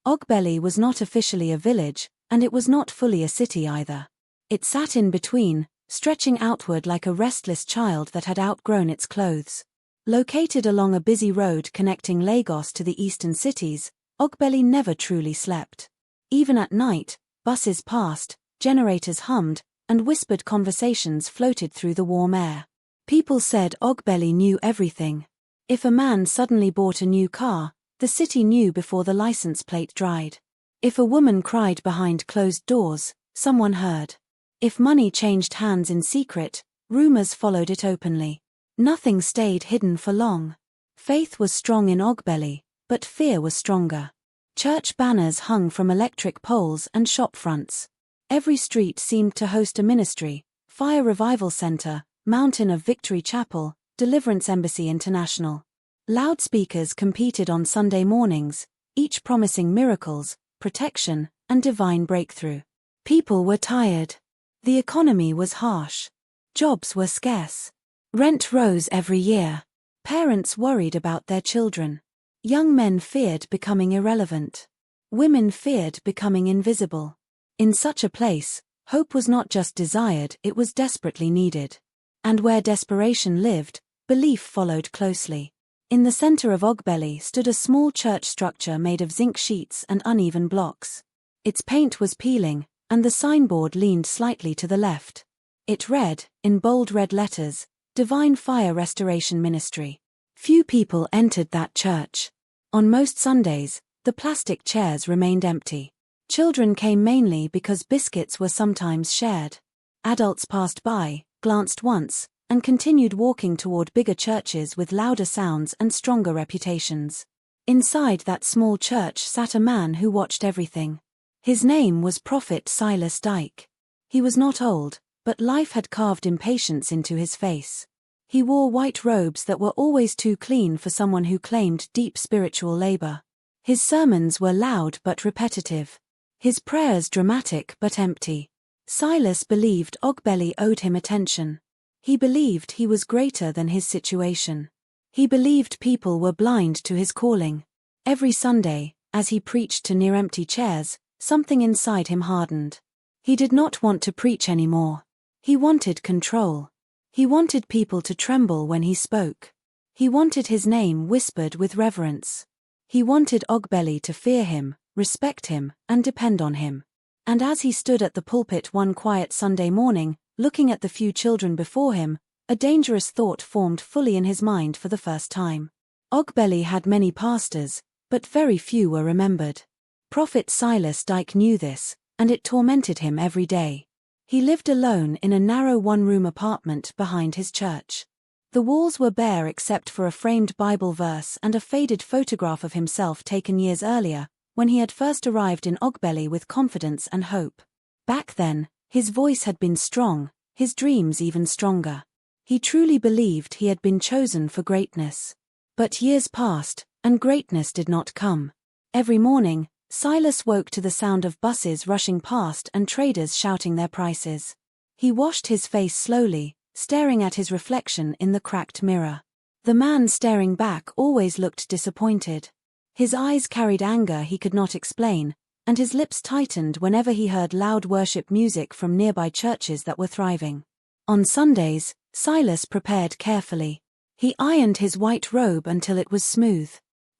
Ogbele was not officially a village, and it was not fully a city either. It sat in between, stretching outward like a restless child that had outgrown its clothes. Located along a busy road connecting Lagos to the eastern cities, Ogbele never truly slept. Even at night, buses passed, generators hummed, and whispered conversations floated through the warm air. People said Ogbele knew everything. If a man suddenly bought a new car, the city knew before the license plate dried. If a woman cried behind closed doors, someone heard. If money changed hands in secret, rumors followed it openly. Nothing stayed hidden for long. Faith was strong in Ogbele, but fear was stronger. Church banners hung from electric poles and shop fronts. Every street seemed to host a ministry: Fire Revival Center, Mountain of Victory Chapel, Deliverance Embassy International. Loudspeakers competed on Sunday mornings, each promising miracles, protection, and divine breakthrough. People were tired. The economy was harsh. Jobs were scarce. Rent rose every year. Parents worried about their children. Young men feared becoming irrelevant. Women feared becoming invisible. In such a place, hope was not just desired, it was desperately needed. And where desperation lived, belief followed closely. In the center of Ogbele stood a small church structure made of zinc sheets and uneven blocks. Its paint was peeling, and the signboard leaned slightly to the left. It read, in bold red letters, Divine Fire Restoration Ministry. Few people entered that church. On most Sundays, the plastic chairs remained empty. Children came mainly because biscuits were sometimes shared. Adults passed by, glanced once, and continued walking toward bigger churches with louder sounds and stronger reputations. Inside that small church sat a man who watched everything. His name was Prophet Silas Dyke. He was not old, but life had carved impatience into his face. He wore white robes that were always too clean for someone who claimed deep spiritual labor. His sermons were loud but repetitive. His prayers dramatic but empty. Silas believed Ogbele owed him attention. He believed he was greater than his situation. He believed people were blind to his calling. Every Sunday, as he preached to near-empty chairs, something inside him hardened. He did not want to preach anymore. He wanted control. He wanted people to tremble when he spoke. He wanted his name whispered with reverence. He wanted Ogbele to fear him, respect him, and depend on him. And as he stood at the pulpit one quiet Sunday morning, looking at the few children before him, a dangerous thought formed fully in his mind for the first time. Ogbele had many pastors, but very few were remembered. Prophet Silas Dyke knew this, and it tormented him every day. He lived alone in a narrow one-room apartment behind his church. The walls were bare except for a framed Bible verse and a faded photograph of himself taken years earlier, when he had first arrived in Ogbele with confidence and hope. Back then, his voice had been strong, his dreams even stronger. He truly believed he had been chosen for greatness. But years passed, and greatness did not come. Every morning, Silas woke to the sound of buses rushing past and traders shouting their prices. He washed his face slowly, staring at his reflection in the cracked mirror. The man staring back always looked disappointed. His eyes carried anger he could not explain, and his lips tightened whenever he heard loud worship music from nearby churches that were thriving. On Sundays, Silas prepared carefully. He ironed his white robe until it was smooth.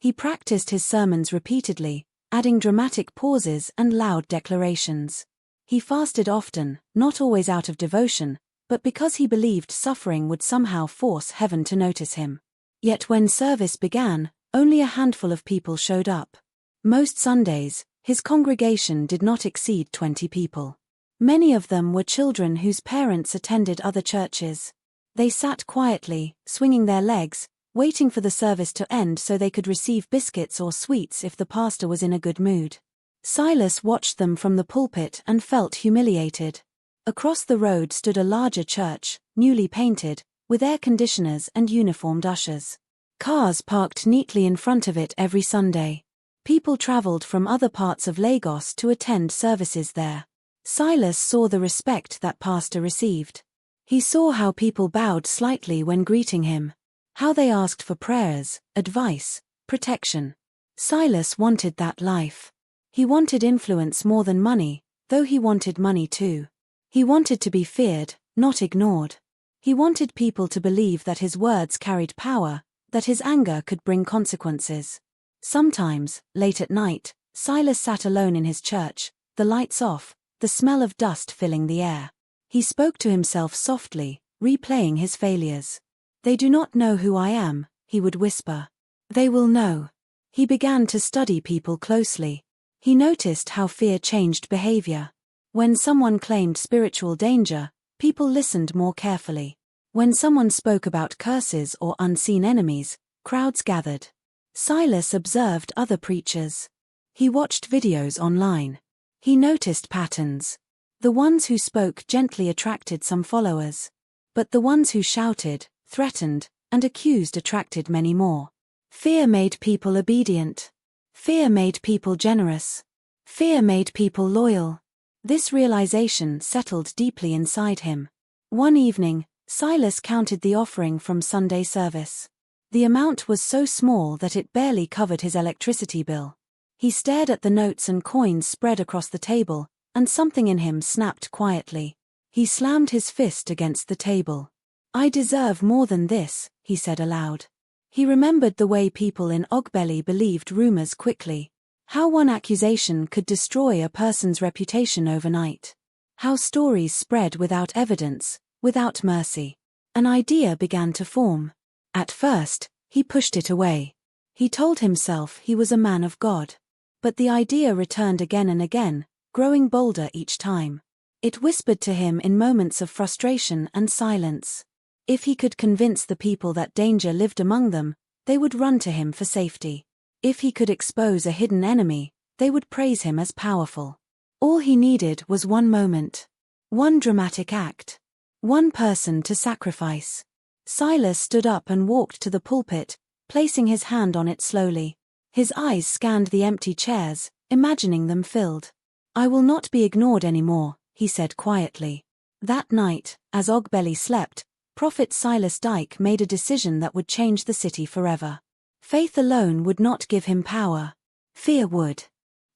He practiced his sermons repeatedly, adding dramatic pauses and loud declarations. He fasted often, not always out of devotion, but because he believed suffering would somehow force heaven to notice him. Yet when service began, only a handful of people showed up. Most Sundays, his congregation did not exceed 20 people. Many of them were children whose parents attended other churches. They sat quietly, swinging their legs, waiting for the service to end so they could receive biscuits or sweets if the pastor was in a good mood. Silas watched them from the pulpit and felt humiliated. Across the road stood a larger church, newly painted, with air conditioners and uniformed ushers. Cars parked neatly in front of it every Sunday. People traveled from other parts of Lagos to attend services there. Silas saw the respect that pastor received. He saw how people bowed slightly when greeting him. How they asked for prayers, advice, protection. Silas wanted that life. He wanted influence more than money, though he wanted money too. He wanted to be feared, not ignored. He wanted people to believe that his words carried power, that his anger could bring consequences. Sometimes, late at night, Silas sat alone in his church, the lights off, the smell of dust filling the air. He spoke to himself softly, replaying his failures. "They do not know who I am," he would whisper. "They will know." He began to study people closely. He noticed how fear changed behavior. When someone claimed spiritual danger, people listened more carefully. When someone spoke about curses or unseen enemies, crowds gathered. Silas observed other preachers. He watched videos online. He noticed patterns. The ones who spoke gently attracted some followers. But the ones who shouted, threatened, and accused attracted many more. Fear made people obedient. Fear made people generous. Fear made people loyal. This realization settled deeply inside him. One evening, Silas counted the offering from Sunday service. The amount was so small that it barely covered his electricity bill. He stared at the notes and coins spread across the table, and something in him snapped quietly. He slammed his fist against the table. "I deserve more than this," he said aloud. He remembered the way people in Ogbele believed rumors quickly. How one accusation could destroy a person's reputation overnight. How stories spread without evidence, without mercy. An idea began to form. At first, he pushed it away. He told himself he was a man of God. But the idea returned again and again, growing bolder each time. It whispered to him in moments of frustration and silence. If he could convince the people that danger lived among them, they would run to him for safety. If he could expose a hidden enemy, they would praise him as powerful. All he needed was one moment. One dramatic act. One person to sacrifice. Silas stood up and walked to the pulpit, placing his hand on it slowly. His eyes scanned the empty chairs, imagining them filled. "I will not be ignored anymore," he said quietly. That night, as Ogbele slept, Prophet Silas Dyke made a decision that would change the city forever. Faith alone would not give him power. Fear would.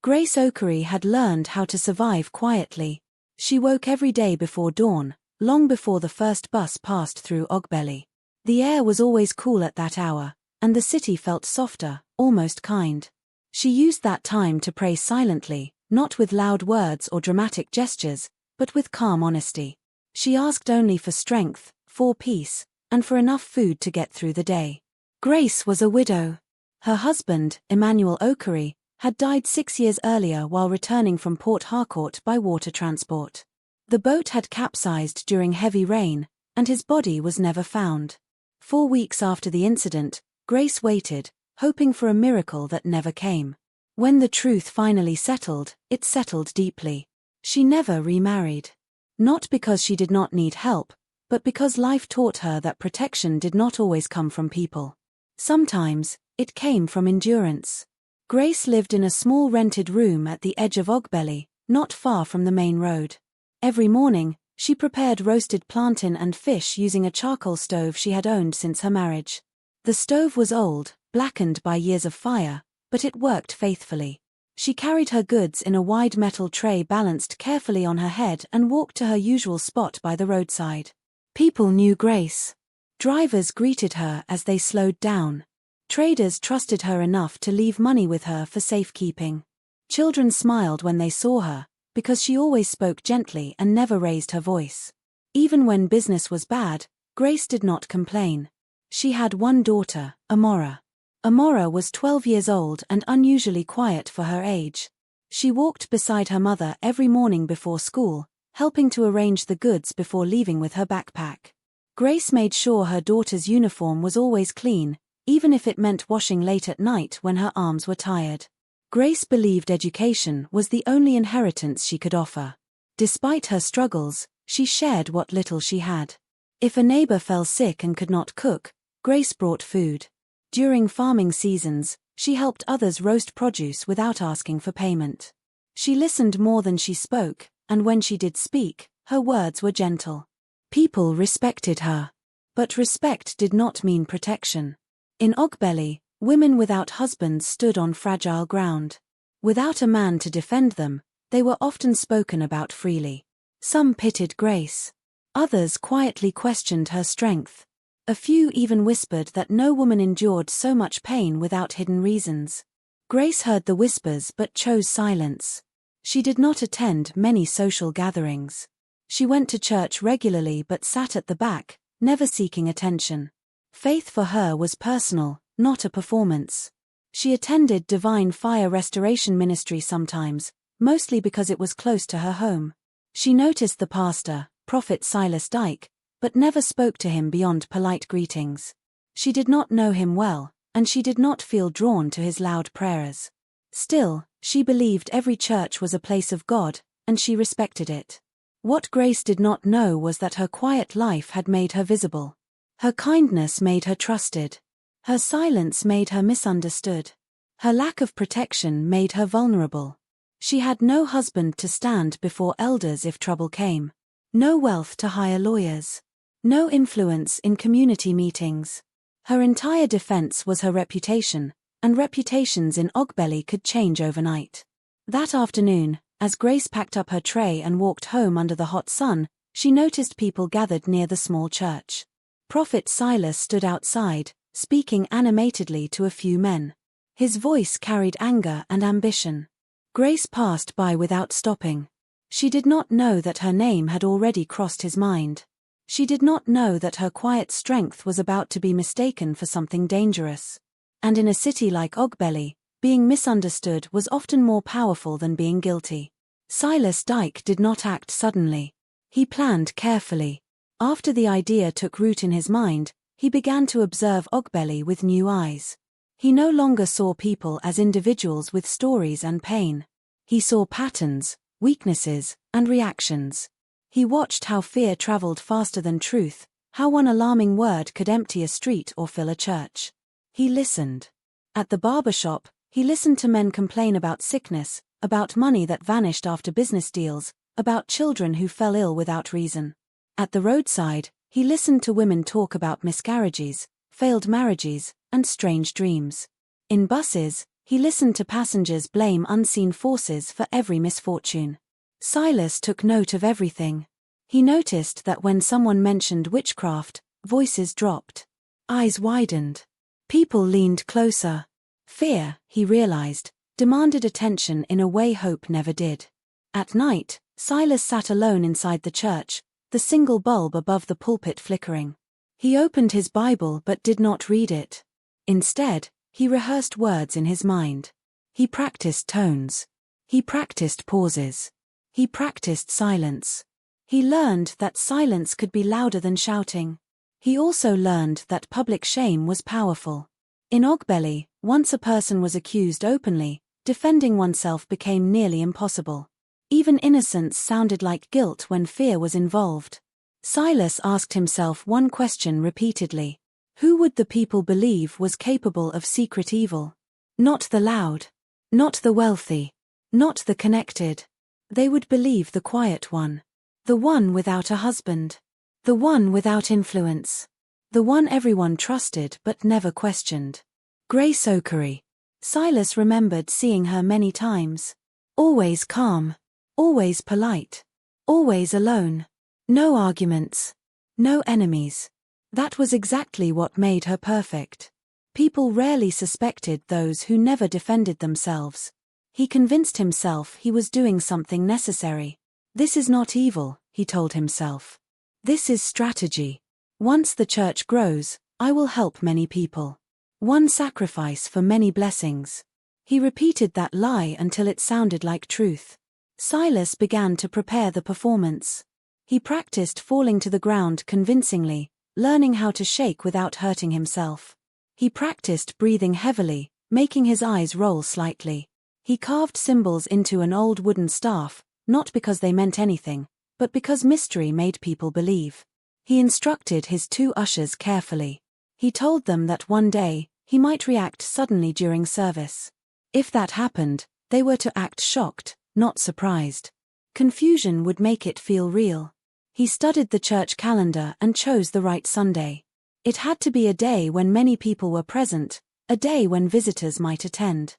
Grace Okery had learned how to survive quietly. She woke every day before dawn, long before the first bus passed through Ogbele. The air was always cool at that hour, and the city felt softer, almost kind. She used that time to pray silently, not with loud words or dramatic gestures, but with calm honesty. She asked only for strength, for peace, and for enough food to get through the day. Grace was a widow. Her husband, Emmanuel Okery, had died 6 years earlier while returning from Port Harcourt by water transport. The boat had capsized during heavy rain, and his body was never found. 4 weeks after the incident, Grace waited, hoping for a miracle that never came. When the truth finally settled, it settled deeply. She never remarried. Not because she did not need help, but because life taught her that protection did not always come from people. Sometimes, it came from endurance. Grace lived in a small rented room at the edge of Ogbele, not far from the main road. Every morning, she prepared roasted plantain and fish using a charcoal stove she had owned since her marriage. The stove was old, blackened by years of fire, but it worked faithfully. She carried her goods in a wide metal tray balanced carefully on her head and walked to her usual spot by the roadside. People knew Grace. Drivers greeted her as they slowed down. Traders trusted her enough to leave money with her for safekeeping. Children smiled when they saw her, because she always spoke gently and never raised her voice. Even when business was bad, Grace did not complain. She had one daughter, Amora. Amora was 12 years old and unusually quiet for her age. She walked beside her mother every morning before school, helping to arrange the goods before leaving with her backpack. Grace made sure her daughter's uniform was always clean, even if it meant washing late at night when her arms were tired. Grace believed education was the only inheritance she could offer. Despite her struggles, she shared what little she had. If a neighbor fell sick and could not cook, Grace brought food. During farming seasons, she helped others roast produce without asking for payment. She listened more than she spoke, and when she did speak, her words were gentle. People respected her. But respect did not mean protection. In Ogbele, women without husbands stood on fragile ground. Without a man to defend them, they were often spoken about freely. Some pitied Grace. Others quietly questioned her strength. A few even whispered that no woman endured so much pain without hidden reasons. Grace heard the whispers but chose silence. She did not attend many social gatherings. She went to church regularly but sat at the back, never seeking attention. Faith for her was personal, not a performance. She attended Divine Fire Restoration Ministry sometimes, mostly because it was close to her home. She noticed the pastor, Prophet Silas Dyke, but never spoke to him beyond polite greetings. She did not know him well, and she did not feel drawn to his loud prayers. Still, she believed every church was a place of God, and she respected it. What Grace did not know was that her quiet life had made her visible. Her kindness made her trusted. Her silence made her misunderstood. Her lack of protection made her vulnerable. She had no husband to stand before elders if trouble came. No wealth to hire lawyers. No influence in community meetings. Her entire defense was her reputation, and reputations in Ogbele could change overnight. That afternoon, as Grace packed up her tray and walked home under the hot sun, she noticed people gathered near the small church. Prophet Silas stood outside, speaking animatedly to a few men. His voice carried anger and ambition. Grace passed by without stopping. She did not know that her name had already crossed his mind. She did not know that her quiet strength was about to be mistaken for something dangerous. And in a city like Ogbele, being misunderstood was often more powerful than being guilty. Silas Dyke did not act suddenly. He planned carefully. After the idea took root in his mind, he began to observe Ogbele with new eyes. He no longer saw people as individuals with stories and pain. He saw patterns, weaknesses, and reactions. He watched how fear traveled faster than truth, how one alarming word could empty a street or fill a church. He listened. At the barber shop, he listened to men complain about sickness, about money that vanished after business deals, about children who fell ill without reason. At the roadside, he listened to women talk about miscarriages, failed marriages, and strange dreams. In buses, he listened to passengers blame unseen forces for every misfortune. Silas took note of everything. He noticed that when someone mentioned witchcraft, voices dropped. Eyes widened. People leaned closer. Fear, he realized, demanded attention in a way hope never did. At night, Silas sat alone inside the church, the single bulb above the pulpit flickering. He opened his Bible but did not read it. Instead, he rehearsed words in his mind. He practiced tones. He practiced pauses. He practiced silence. He learned that silence could be louder than shouting. He also learned that public shame was powerful. In Ogbele, once a person was accused openly, defending oneself became nearly impossible. Even innocence sounded like guilt when fear was involved. Silas asked himself one question repeatedly. Who would the people believe was capable of secret evil? Not the loud. Not the wealthy. Not the connected. They would believe the quiet one. The one without a husband. The one without influence. The one everyone trusted but never questioned. Grace Okery. Silas remembered seeing her many times. Always calm. Always polite. Always alone. No arguments. No enemies. That was exactly what made her perfect. People rarely suspected those who never defended themselves. He convinced himself he was doing something necessary. This is not evil, he told himself. This is strategy. Once the church grows, I will help many people. One sacrifice for many blessings. He repeated that lie until it sounded like truth. Silas began to prepare the performance. He practiced falling to the ground convincingly, learning how to shake without hurting himself. He practiced breathing heavily, making his eyes roll slightly. He carved symbols into an old wooden staff, not because they meant anything, but because mystery made people believe. He instructed his 2 ushers carefully. He told them that one day, he might react suddenly during service. If that happened, they were to act shocked, not surprised. Confusion would make it feel real. He studied the church calendar and chose the right Sunday. It had to be a day when many people were present, a day when visitors might attend.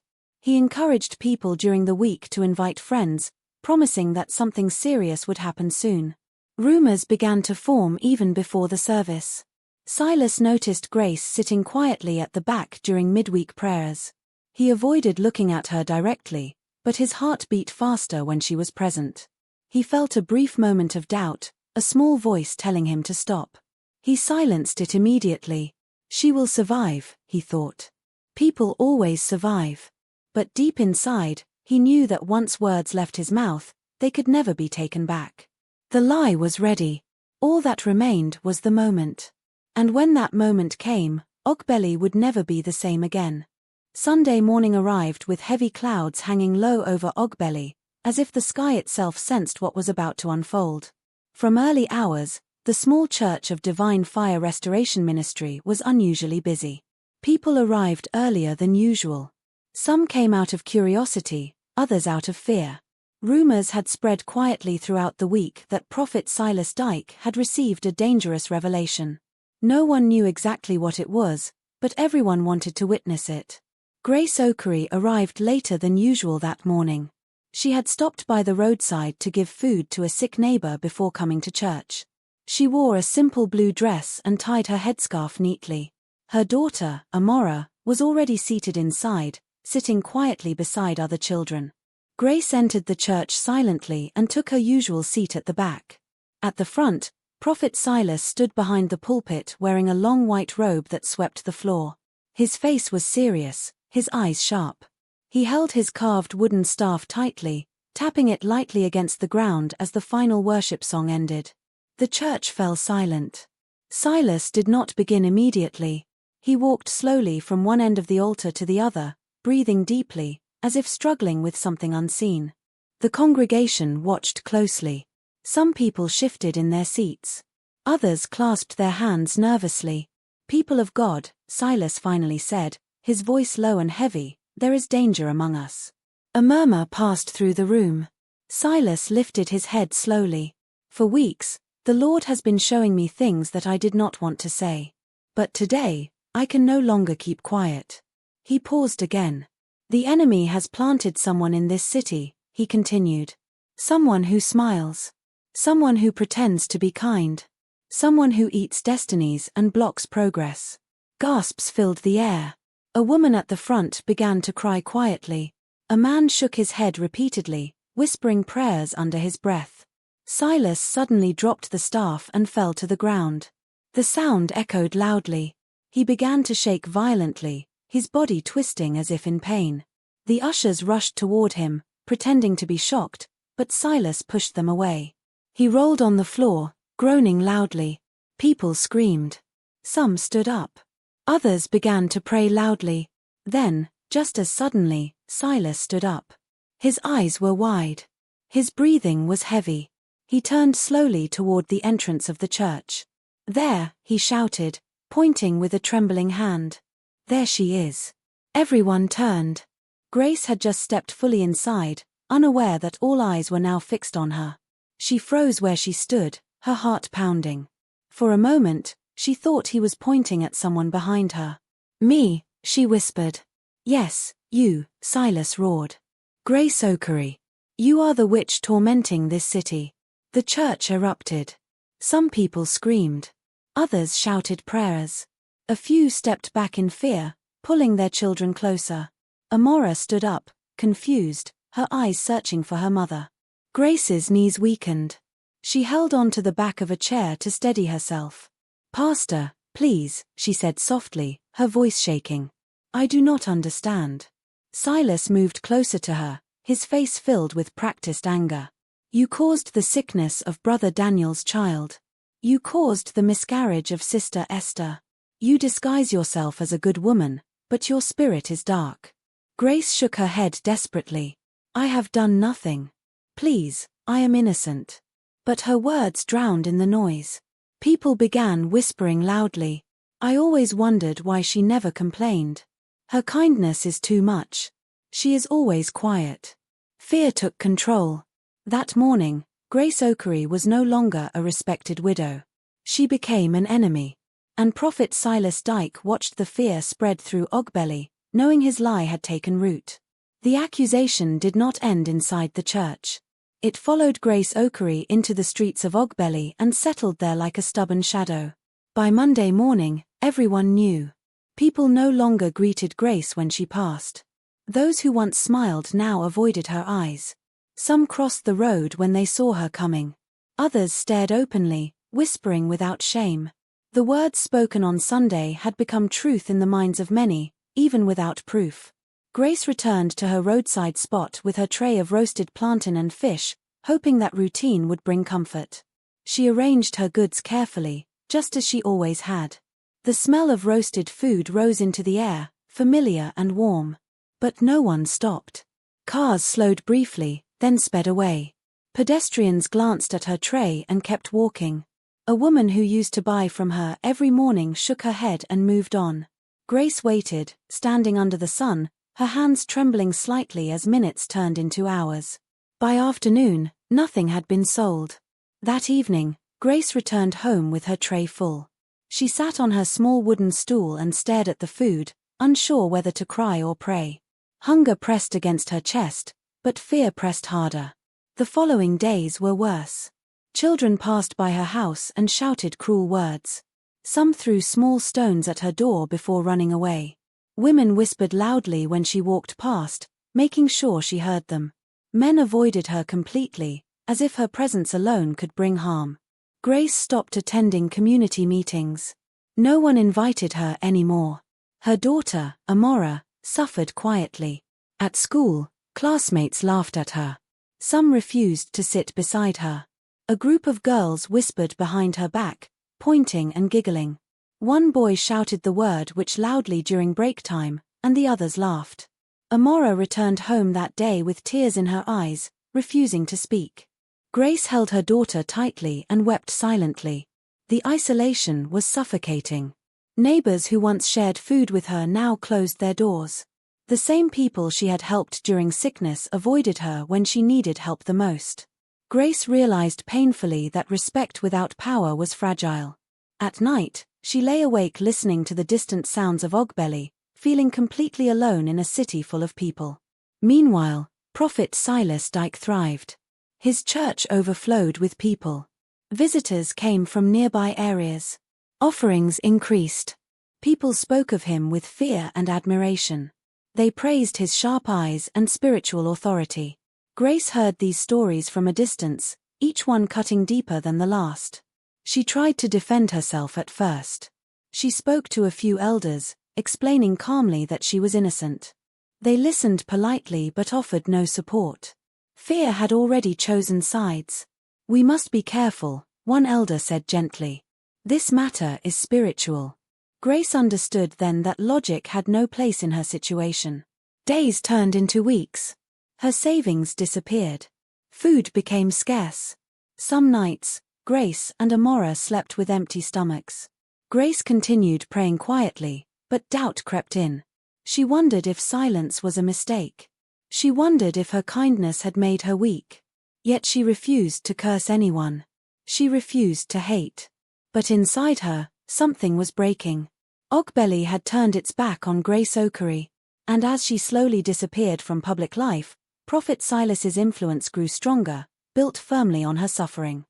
He encouraged people during the week to invite friends, promising that something serious would happen soon. Rumors began to form even before the service. Silas noticed Grace sitting quietly at the back during midweek prayers. He avoided looking at her directly, but his heart beat faster when she was present. He felt a brief moment of doubt, a small voice telling him to stop. He silenced it immediately. She will survive, he thought. People always survive. But deep inside, he knew that once words left his mouth, they could never be taken back. The lie was ready. All that remained was the moment. And when that moment came, Ogbele would never be the same again. Sunday morning arrived with heavy clouds hanging low over Ogbele, as if the sky itself sensed what was about to unfold. From early hours, the small Church of Divine Fire Restoration Ministry was unusually busy. People arrived earlier than usual. Some came out of curiosity, others out of fear. Rumors had spread quietly throughout the week that Prophet Silas Dyke had received a dangerous revelation. No one knew exactly what it was, but everyone wanted to witness it. Grace Okery arrived later than usual that morning. She had stopped by the roadside to give food to a sick neighbor before coming to church. She wore a simple blue dress and tied her headscarf neatly. Her daughter, Amara, was already seated inside, sitting quietly beside other children. Grace entered the church silently and took her usual seat at the back. At the front, Prophet Silas stood behind the pulpit wearing a long white robe that swept the floor. His face was serious, his eyes sharp. He held his carved wooden staff tightly, tapping it lightly against the ground as the final worship song ended. The church fell silent. Silas did not begin immediately. He walked slowly from one end of the altar to the other, breathing deeply, as if struggling with something unseen. The congregation watched closely. Some people shifted in their seats. Others clasped their hands nervously. "People of God," Silas finally said, his voice low and heavy, "there is danger among us." A murmur passed through the room. Silas lifted his head slowly. "For weeks, the Lord has been showing me things that I did not want to say. But today, I can no longer keep quiet." He paused again. "The enemy has planted someone in this city," he continued. "Someone who smiles. Someone who pretends to be kind. Someone who eats destinies and blocks progress." Gasps filled the air. A woman at the front began to cry quietly. A man shook his head repeatedly, whispering prayers under his breath. Silas suddenly dropped the staff and fell to the ground. The sound echoed loudly. He began to shake violently, his body twisting as if in pain. The ushers rushed toward him, pretending to be shocked, but Silas pushed them away. He rolled on the floor, groaning loudly. People screamed. Some stood up. Others began to pray loudly. Then, just as suddenly, Silas stood up. His eyes were wide. His breathing was heavy. He turned slowly toward the entrance of the church. "There," he shouted, pointing with a trembling hand. "There she is." Everyone turned. Grace had just stepped fully inside, unaware that all eyes were now fixed on her. She froze where she stood, her heart pounding. For a moment, she thought he was pointing at someone behind her. "Me," she whispered. "Yes, you," Silas roared. "Grace Okery. You are the witch tormenting this city." The church erupted. Some people screamed. Others shouted prayers. A few stepped back in fear, pulling their children closer. Amora stood up, confused, her eyes searching for her mother. Grace's knees weakened. She held on to the back of a chair to steady herself. "Pastor, please," she said softly, her voice shaking. "I do not understand." Silas moved closer to her, his face filled with practiced anger. "You caused the sickness of Brother Daniel's child. You caused the miscarriage of Sister Esther. You disguise yourself as a good woman, but your spirit is dark." Grace shook her head desperately. "I have done nothing. Please, I am innocent." But her words drowned in the noise. People began whispering loudly. "I always wondered why she never complained. Her kindness is too much. She is always quiet." Fear took control. That morning, Grace Okery was no longer a respected widow. She became an enemy. And Prophet Silas Dyke watched the fear spread through Ogbele, knowing his lie had taken root. The accusation did not end inside the church. It followed Grace Okery into the streets of Ogbele and settled there like a stubborn shadow. By Monday morning, everyone knew. People no longer greeted Grace when she passed. Those who once smiled now avoided her eyes. Some crossed the road when they saw her coming. Others stared openly, whispering without shame. The words spoken on Sunday had become truth in the minds of many, even without proof. Grace returned to her roadside spot with her tray of roasted plantain and fish, hoping that routine would bring comfort. She arranged her goods carefully, just as she always had. The smell of roasted food rose into the air, familiar and warm. But no one stopped. Cars slowed briefly, then sped away. Pedestrians glanced at her tray and kept walking. A woman who used to buy from her every morning shook her head and moved on. Grace waited, standing under the sun, her hands trembling slightly as minutes turned into hours. By afternoon, nothing had been sold. That evening, Grace returned home with her tray full. She sat on her small wooden stool and stared at the food, unsure whether to cry or pray. Hunger pressed against her chest, but fear pressed harder. The following days were worse. Children passed by her house and shouted cruel words. Some threw small stones at her door before running away. Women whispered loudly when she walked past, making sure she heard them. Men avoided her completely, as if her presence alone could bring harm. Grace stopped attending community meetings. No one invited her anymore. Her daughter, Amara, suffered quietly. At school, classmates laughed at her. Some refused to sit beside her. A group of girls whispered behind her back, pointing and giggling. One boy shouted the word witch loudly during break time, and the others laughed. Amara returned home that day with tears in her eyes, refusing to speak. Grace held her daughter tightly and wept silently. The isolation was suffocating. Neighbors who once shared food with her now closed their doors. The same people she had helped during sickness avoided her when she needed help the most. Grace realized painfully that respect without power was fragile. At night, she lay awake listening to the distant sounds of Ogbele, feeling completely alone in a city full of people. Meanwhile, Prophet Silas Dyke thrived. His church overflowed with people. Visitors came from nearby areas. Offerings increased. People spoke of him with fear and admiration. They praised his sharp eyes and spiritual authority. Grace heard these stories from a distance, each one cutting deeper than the last. She tried to defend herself at first. She spoke to a few elders, explaining calmly that she was innocent. They listened politely but offered no support. Fear had already chosen sides. "We must be careful," one elder said gently. "This matter is spiritual." Grace understood then that logic had no place in her situation. Days turned into weeks. Her savings disappeared. Food became scarce. Some nights, Grace and Amora slept with empty stomachs. Grace continued praying quietly, but doubt crept in. She wondered if silence was a mistake. She wondered if her kindness had made her weak. Yet she refused to curse anyone. She refused to hate. But inside her, something was breaking. Ogbele had turned its back on Grace Okery, and as she slowly disappeared from public life, Prophet Silas's influence grew stronger, built firmly on her suffering.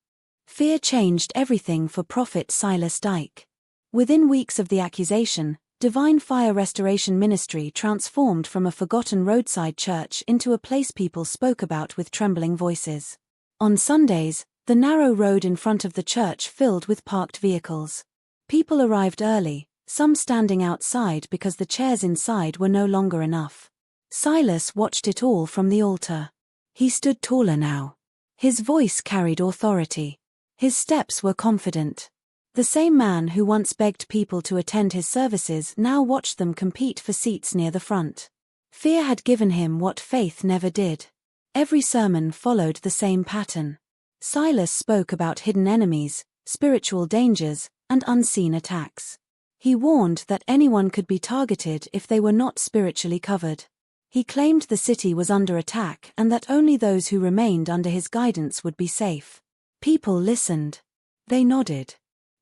Fear changed everything for Prophet Silas Dyke. Within weeks of the accusation, Divine Fire Restoration Ministry transformed from a forgotten roadside church into a place people spoke about with trembling voices. On Sundays, the narrow road in front of the church filled with parked vehicles. People arrived early, some standing outside because the chairs inside were no longer enough. Silas watched it all from the altar. He stood taller now. His voice carried authority. His steps were confident. The same man who once begged people to attend his services now watched them compete for seats near the front. Fear had given him what faith never did. Every sermon followed the same pattern. Silas spoke about hidden enemies, spiritual dangers, and unseen attacks. He warned that anyone could be targeted if they were not spiritually covered. He claimed the city was under attack and that only those who remained under his guidance would be safe. People listened. They nodded.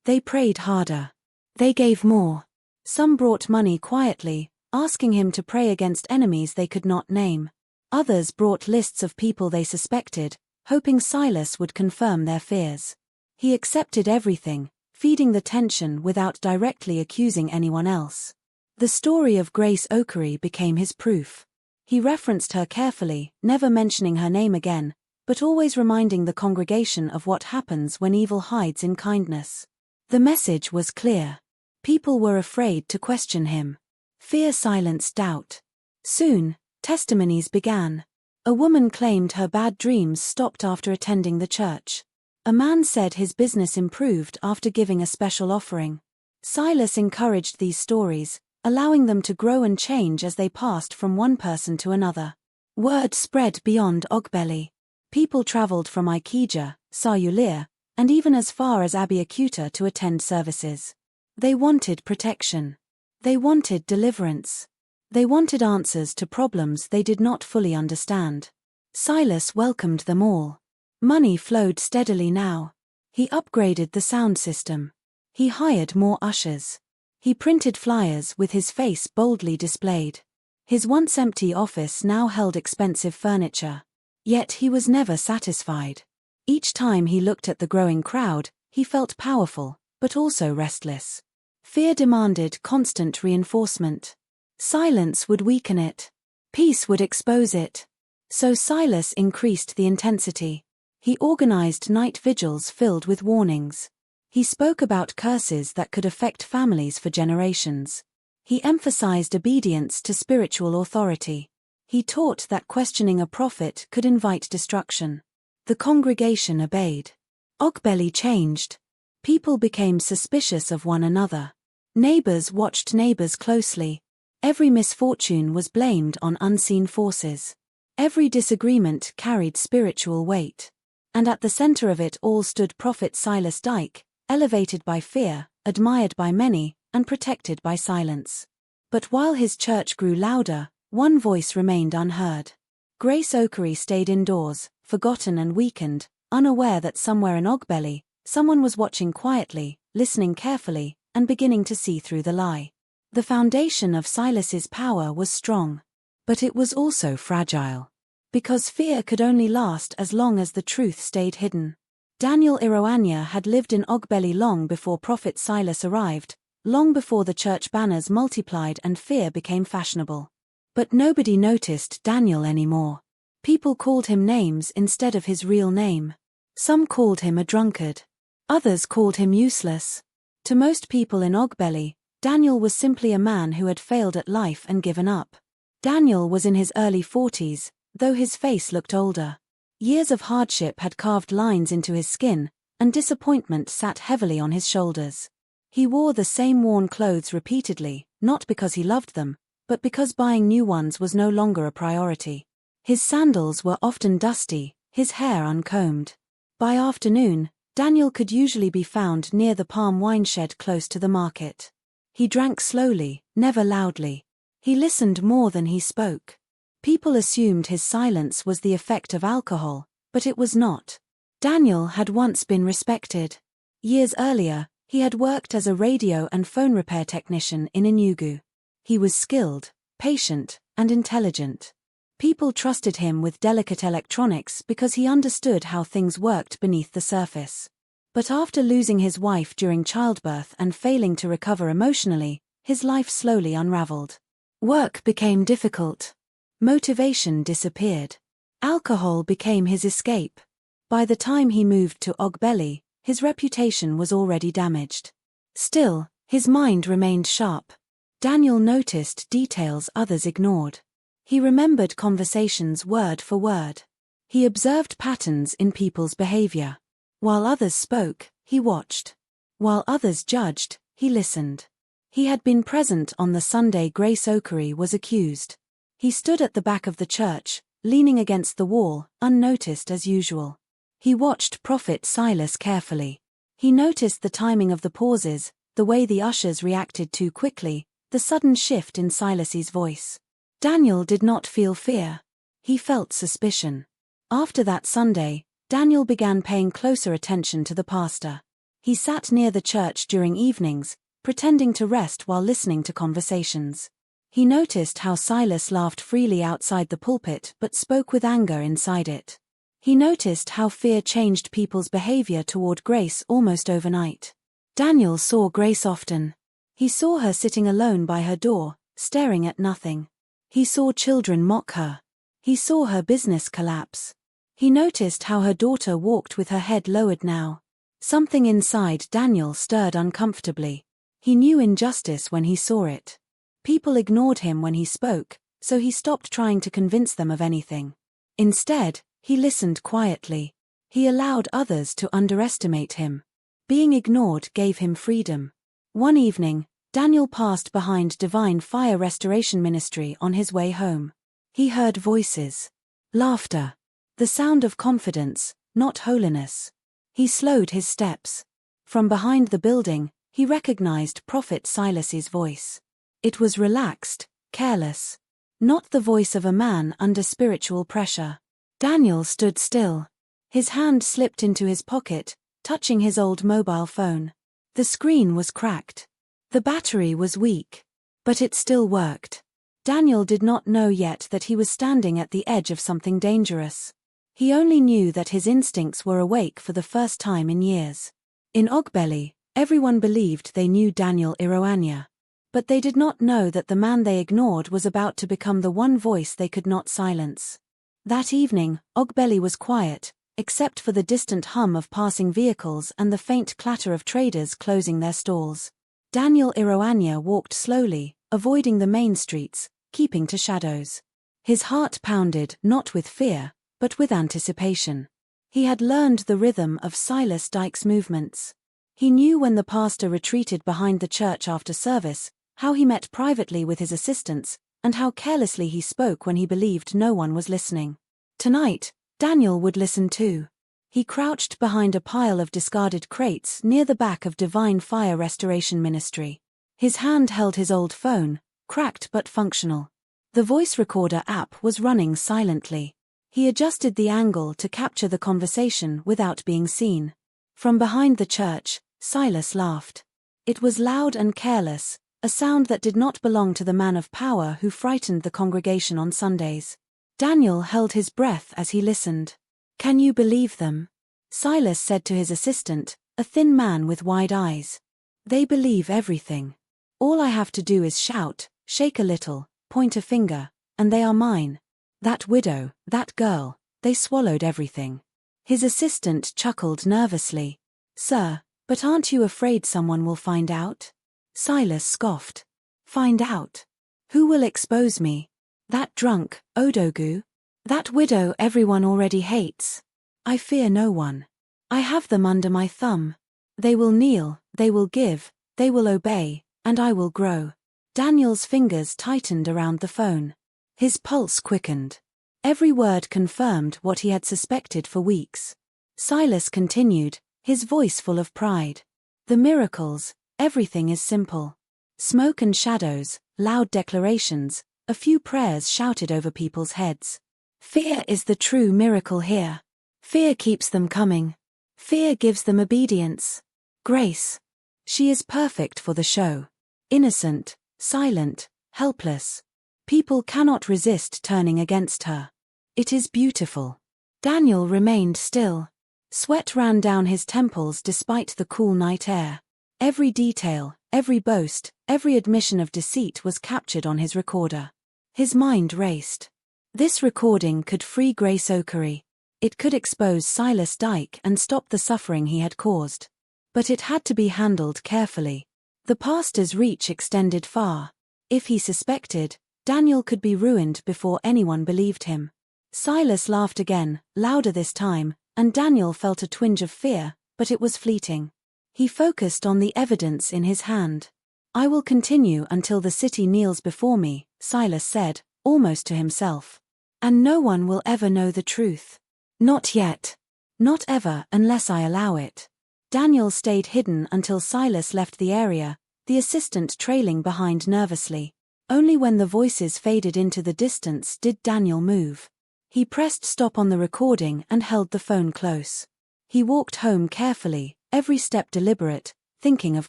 They prayed harder. They gave more. Some brought money quietly, asking him to pray against enemies they could not name. Others brought lists of people they suspected, hoping Silas would confirm their fears. He accepted everything, feeding the tension without directly accusing anyone else. The story of Grace Okery became his proof. He referenced her carefully, never mentioning her name again, but always reminding the congregation of what happens when evil hides in kindness. The message was clear. People were afraid to question him. Fear silenced doubt. Soon, testimonies began. A woman claimed her bad dreams stopped after attending the church. A man said his business improved after giving a special offering. Silas encouraged these stories, allowing them to grow and change as they passed from one person to another. Word spread beyond Ogbele. People traveled from Ikeja, Sayulir, and even as far as Abeokuta to attend services. They wanted protection. They wanted deliverance. They wanted answers to problems they did not fully understand. Silas welcomed them all. Money flowed steadily now. He upgraded the sound system. He hired more ushers. He printed flyers with his face boldly displayed. His once empty office now held expensive furniture. Yet he was never satisfied. Each time he looked at the growing crowd, he felt powerful, but also restless. Fear demanded constant reinforcement. Silence would weaken it. Peace would expose it. So Silas increased the intensity. He organized night vigils filled with warnings. He spoke about curses that could affect families for generations. He emphasized obedience to spiritual authority. He taught that questioning a prophet could invite destruction. The congregation obeyed. Ogbele changed. People became suspicious of one another. Neighbors watched neighbors closely. Every misfortune was blamed on unseen forces. Every disagreement carried spiritual weight. And at the center of it all stood Prophet Silas Dyke, elevated by fear, admired by many, and protected by silence. But while his church grew louder, one voice remained unheard. Grace Okery stayed indoors, forgotten and weakened, unaware that somewhere in Ogbele, someone was watching quietly, listening carefully, and beginning to see through the lie. The foundation of Silas's power was strong. But it was also fragile. Because fear could only last as long as the truth stayed hidden. Daniel Iroanya had lived in Ogbele long before Prophet Silas arrived, long before the church banners multiplied and fear became fashionable. But nobody noticed Daniel anymore. People called him names instead of his real name. Some called him a drunkard. Others called him useless. To most people in Ogbele, Daniel was simply a man who had failed at life and given up. Daniel was in his early 40s, though his face looked older. Years of hardship had carved lines into his skin, and disappointment sat heavily on his shoulders. He wore the same worn clothes repeatedly, not because he loved them, but because buying new ones was no longer a priority. His sandals were often dusty, his hair uncombed. By afternoon, Daniel could usually be found near the palm wine shed close to the market. He drank slowly, never loudly. He listened more than he spoke. People assumed his silence was the effect of alcohol, but it was not. Daniel had once been respected. Years earlier, he had worked as a radio and phone repair technician in Enugu. He was skilled, patient, and intelligent. People trusted him with delicate electronics because he understood how things worked beneath the surface. But after losing his wife during childbirth and failing to recover emotionally, his life slowly unraveled. Work became difficult. Motivation disappeared. Alcohol became his escape. By the time he moved to Ogbele, his reputation was already damaged. Still, his mind remained sharp. Daniel noticed details others ignored. He remembered conversations word for word. He observed patterns in people's behavior. While others spoke, he watched. While others judged, he listened. He had been present on the Sunday Grace Okery was accused. He stood at the back of the church, leaning against the wall, unnoticed as usual. He watched Prophet Silas carefully. He noticed the timing of the pauses, the way the ushers reacted too quickly, the sudden shift in Silas's voice. Daniel did not feel fear. He felt suspicion. After that Sunday, Daniel began paying closer attention to the pastor. He sat near the church during evenings, pretending to rest while listening to conversations. He noticed how Silas laughed freely outside the pulpit but spoke with anger inside it. He noticed how fear changed people's behavior toward Grace almost overnight. Daniel saw Grace often. He saw her sitting alone by her door, staring at nothing. He saw children mock her. He saw her business collapse. He noticed how her daughter walked with her head lowered now. Something inside Daniel stirred uncomfortably. He knew injustice when he saw it. People ignored him when he spoke, so he stopped trying to convince them of anything. Instead, he listened quietly. He allowed others to underestimate him. Being ignored gave him freedom. One evening, Daniel passed behind Divine Fire Restoration Ministry on his way home. He heard voices. Laughter. The sound of confidence, not holiness. He slowed his steps. From behind the building, he recognized Prophet Silas's voice. It was relaxed, careless. Not the voice of a man under spiritual pressure. Daniel stood still. His hand slipped into his pocket, touching his old mobile phone. The screen was cracked. The battery was weak. But it still worked. Daniel did not know yet that he was standing at the edge of something dangerous. He only knew that his instincts were awake for the first time in years. In Ogbele, everyone believed they knew Daniel Iroanya. But they did not know that the man they ignored was about to become the one voice they could not silence. That evening, Ogbele was quiet, except for the distant hum of passing vehicles and the faint clatter of traders closing their stalls. Daniel Iroanya walked slowly, avoiding the main streets, keeping to shadows. His heart pounded not with fear, but with anticipation. He had learned the rhythm of Silas Dyke's movements. He knew when the pastor retreated behind the church after service, how he met privately with his assistants, and how carelessly he spoke when he believed no one was listening. Tonight, Daniel would listen too. He crouched behind a pile of discarded crates near the back of Divine Fire Restoration Ministry. His hand held his old phone, cracked but functional. The voice recorder app was running silently. He adjusted the angle to capture the conversation without being seen. From behind the church, Silas laughed. It was loud and careless, a sound that did not belong to the man of power who frightened the congregation on Sundays. Daniel held his breath as he listened. "Can you believe them?" Silas said to his assistant, a thin man with wide eyes. "They believe everything. All I have to do is shout, shake a little, point a finger, and they are mine. That widow, that girl, they swallowed everything." His assistant chuckled nervously. "Sir, but aren't you afraid someone will find out?" Silas scoffed. "Find out? Who will expose me? That drunk, Odogu? That widow everyone already hates? I fear no one. I have them under my thumb. They will kneel, they will give, they will obey, and I will grow." Daniel's fingers tightened around the phone. His pulse quickened. Every word confirmed what he had suspected for weeks. Silas continued, his voice full of pride. "The miracles, everything is simple. Smoke and shadows, loud declarations, a few prayers shouted over people's heads. Fear is the true miracle here. Fear keeps them coming. Fear gives them obedience. Grace. She is perfect for the show. Innocent, silent, helpless. People cannot resist turning against her. It is beautiful." Daniel remained still. Sweat ran down his temples despite the cool night air. Every detail, every boast, every admission of deceit was captured on his recorder. His mind raced. This recording could free Grace Okery. It could expose Silas Dyke and stop the suffering he had caused. But it had to be handled carefully. The pastor's reach extended far. If he suspected, Daniel could be ruined before anyone believed him. Silas laughed again, louder this time, and Daniel felt a twinge of fear, but it was fleeting. He focused on the evidence in his hand. "I will continue until the city kneels before me," Silas said, almost to himself. "And no one will ever know the truth. Not yet. Not ever unless I allow it." Daniel stayed hidden until Silas left the area, the assistant trailing behind nervously. Only when the voices faded into the distance did Daniel move. He pressed stop on the recording and held the phone close. He walked home carefully, every step deliberate, thinking of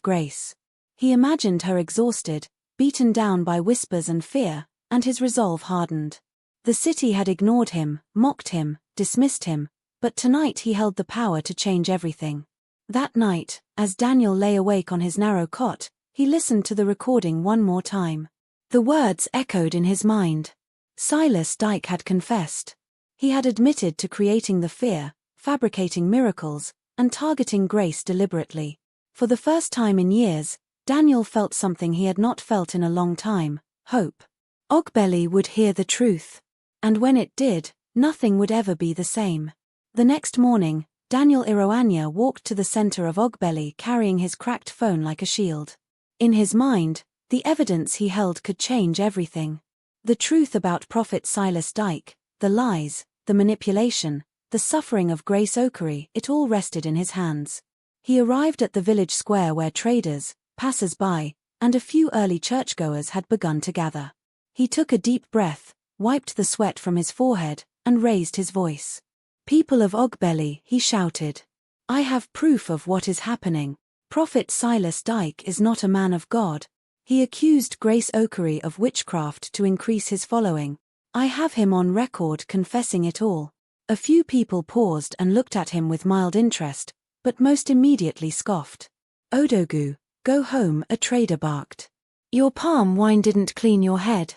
Grace. He imagined her exhausted, beaten down by whispers and fear, and his resolve hardened. The city had ignored him, mocked him, dismissed him, but tonight he held the power to change everything. That night, as Daniel lay awake on his narrow cot, he listened to the recording one more time. The words echoed in his mind. Silas Dyke had confessed. He had admitted to creating the fear, fabricating miracles, and targeting Grace deliberately. For the first time in years, Daniel felt something he had not felt in a long time: hope. Ogbele would hear the truth. And when it did, nothing would ever be the same. The next morning, Daniel Iroanya walked to the center of Ogbele carrying his cracked phone like a shield. In his mind, the evidence he held could change everything. The truth about Prophet Silas Dyke, the lies, the manipulation, the suffering of Grace Okery, it all rested in his hands. He arrived at the village square where traders, passers-by, and a few early churchgoers had begun to gather. He took a deep breath, wiped the sweat from his forehead, and raised his voice. "People of Ogbele," he shouted. "I have proof of what is happening. Prophet Silas Dyke is not a man of God. He accused Grace Okery of witchcraft to increase his following. I have him on record confessing it all." A few people paused and looked at him with mild interest, but most immediately scoffed. "Odogu, go home," a trader barked. "Your palm wine didn't clean your head.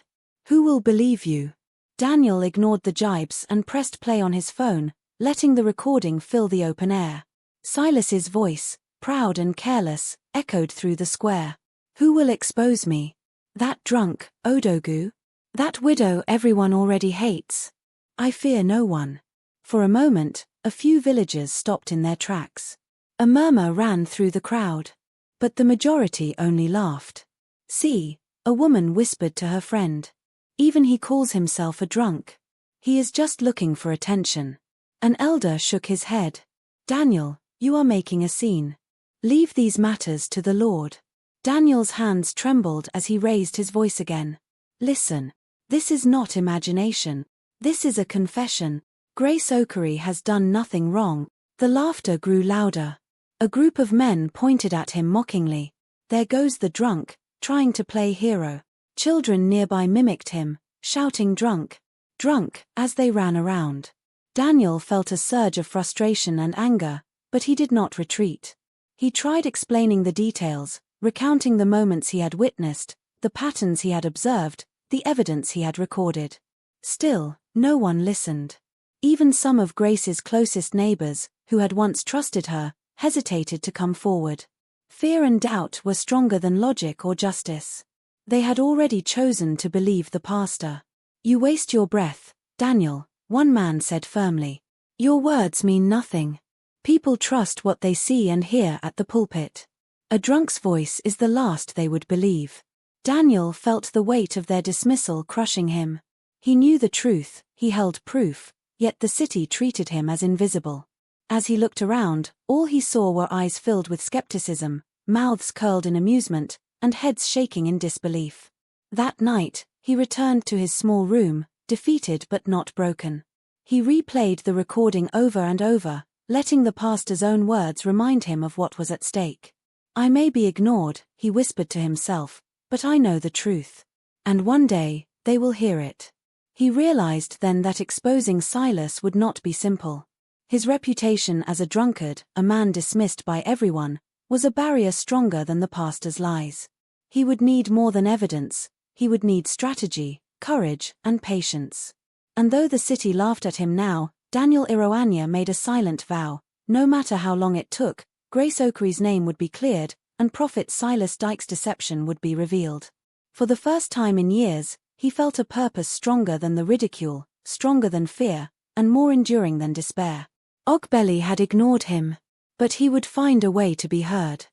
Who will believe you?" Daniel ignored the jibes and pressed play on his phone, letting the recording fill the open air. Silas's voice, proud and careless, echoed through the square. "Who will expose me? That drunk, Odogu? That widow everyone already hates? I fear no one." For a moment, a few villagers stopped in their tracks. A murmur ran through the crowd. But the majority only laughed. "See," a woman whispered to her friend. "Even he calls himself a drunk. He is just looking for attention." An elder shook his head. "Daniel, you are making a scene. Leave these matters to the Lord." Daniel's hands trembled as he raised his voice again. "Listen. This is not imagination. This is a confession. Grace Okery has done nothing wrong." The laughter grew louder. A group of men pointed at him mockingly. "There goes the drunk, trying to play hero." Children nearby mimicked him, shouting "drunk, drunk," as they ran around. Daniel felt a surge of frustration and anger, but he did not retreat. He tried explaining the details, recounting the moments he had witnessed, the patterns he had observed, the evidence he had recorded. Still, no one listened. Even some of Grace's closest neighbors, who had once trusted her, hesitated to come forward. Fear and doubt were stronger than logic or justice. They had already chosen to believe the pastor. "You waste your breath, Daniel," one man said firmly. "Your words mean nothing. People trust what they see and hear at the pulpit. A drunk's voice is the last they would believe." Daniel felt the weight of their dismissal crushing him. He knew the truth, he held proof, yet the city treated him as invisible. As he looked around, all he saw were eyes filled with skepticism, mouths curled in amusement, and heads shaking in disbelief. That night, he returned to his small room, defeated but not broken. He replayed the recording over and over, letting the pastor's own words remind him of what was at stake. "I may be ignored," he whispered to himself, "but I know the truth. And one day, they will hear it." He realized then that exposing Silas would not be simple. His reputation as a drunkard, a man dismissed by everyone, was a barrier stronger than the pastor's lies. He would need more than evidence, he would need strategy, courage, and patience. And though the city laughed at him now, Daniel Iroanya made a silent vow: no matter how long it took, Grace Okery's name would be cleared, and Prophet Silas Dyke's deception would be revealed. For the first time in years, he felt a purpose stronger than the ridicule, stronger than fear, and more enduring than despair. Ogbele had ignored him, but he would find a way to be heard.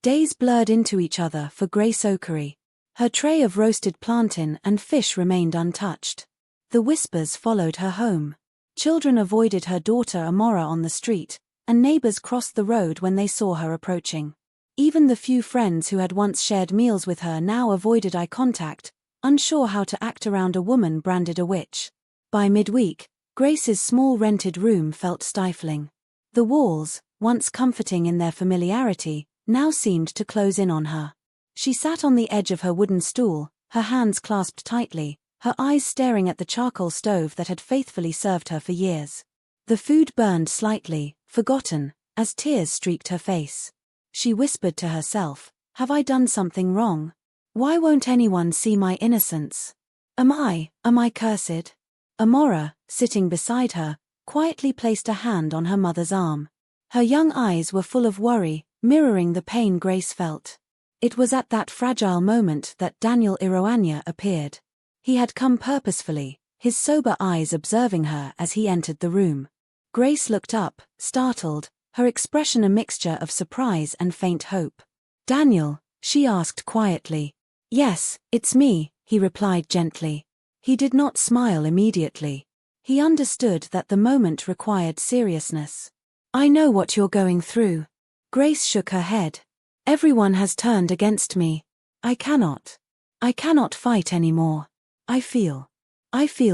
Days blurred into each other for Grace Okery. Her tray of roasted plantain and fish remained untouched. The whispers followed her home. Children avoided her daughter Amora on the street, and neighbors crossed the road when they saw her approaching. Even the few friends who had once shared meals with her now avoided eye contact, unsure how to act around a woman branded a witch. By midweek, Grace's small rented room felt stifling. The walls, once comforting in their familiarity, now seemed to close in on her. She sat on the edge of her wooden stool, her hands clasped tightly, her eyes staring at the charcoal stove that had faithfully served her for years. The food burned slightly, forgotten, as tears streaked her face. She whispered to herself, "Have I done something wrong? Why won't anyone see my innocence? Am I cursed?" Amora, sitting beside her, quietly placed a hand on her mother's arm. Her young eyes were full of worry, mirroring the pain Grace felt. It was at that fragile moment that Daniel Iroanya appeared. He had come purposefully, his sober eyes observing her as he entered the room. Grace looked up, startled, her expression a mixture of surprise and faint hope. "Daniel?" she asked quietly. "Yes, it's me," he replied gently. He did not smile immediately. He understood that the moment required seriousness. "I know what you're going through." Grace shook her head. "Everyone has turned against me. I cannot fight anymore. I feel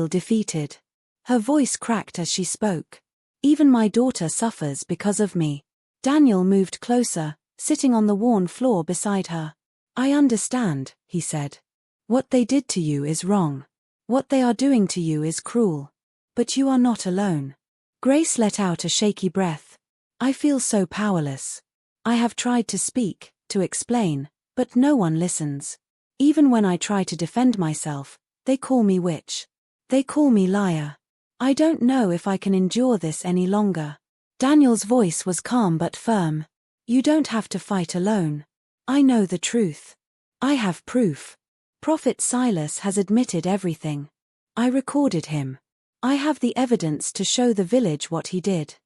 defeated." Her voice cracked as she spoke. "Even my daughter suffers because of me." Daniel moved closer, sitting on the worn floor beside her. "I understand," he said. "What they did to you is wrong. What they are doing to you is cruel. But you are not alone." Grace let out a shaky breath. "I feel so powerless. I have tried to speak, to explain, but no one listens. Even when I try to defend myself, they call me witch. They call me liar. I don't know if I can endure this any longer." Daniel's voice was calm but firm. "You don't have to fight alone. I know the truth. I have proof. Prophet Silas has admitted everything. I recorded him. I have the evidence to show the village what he did."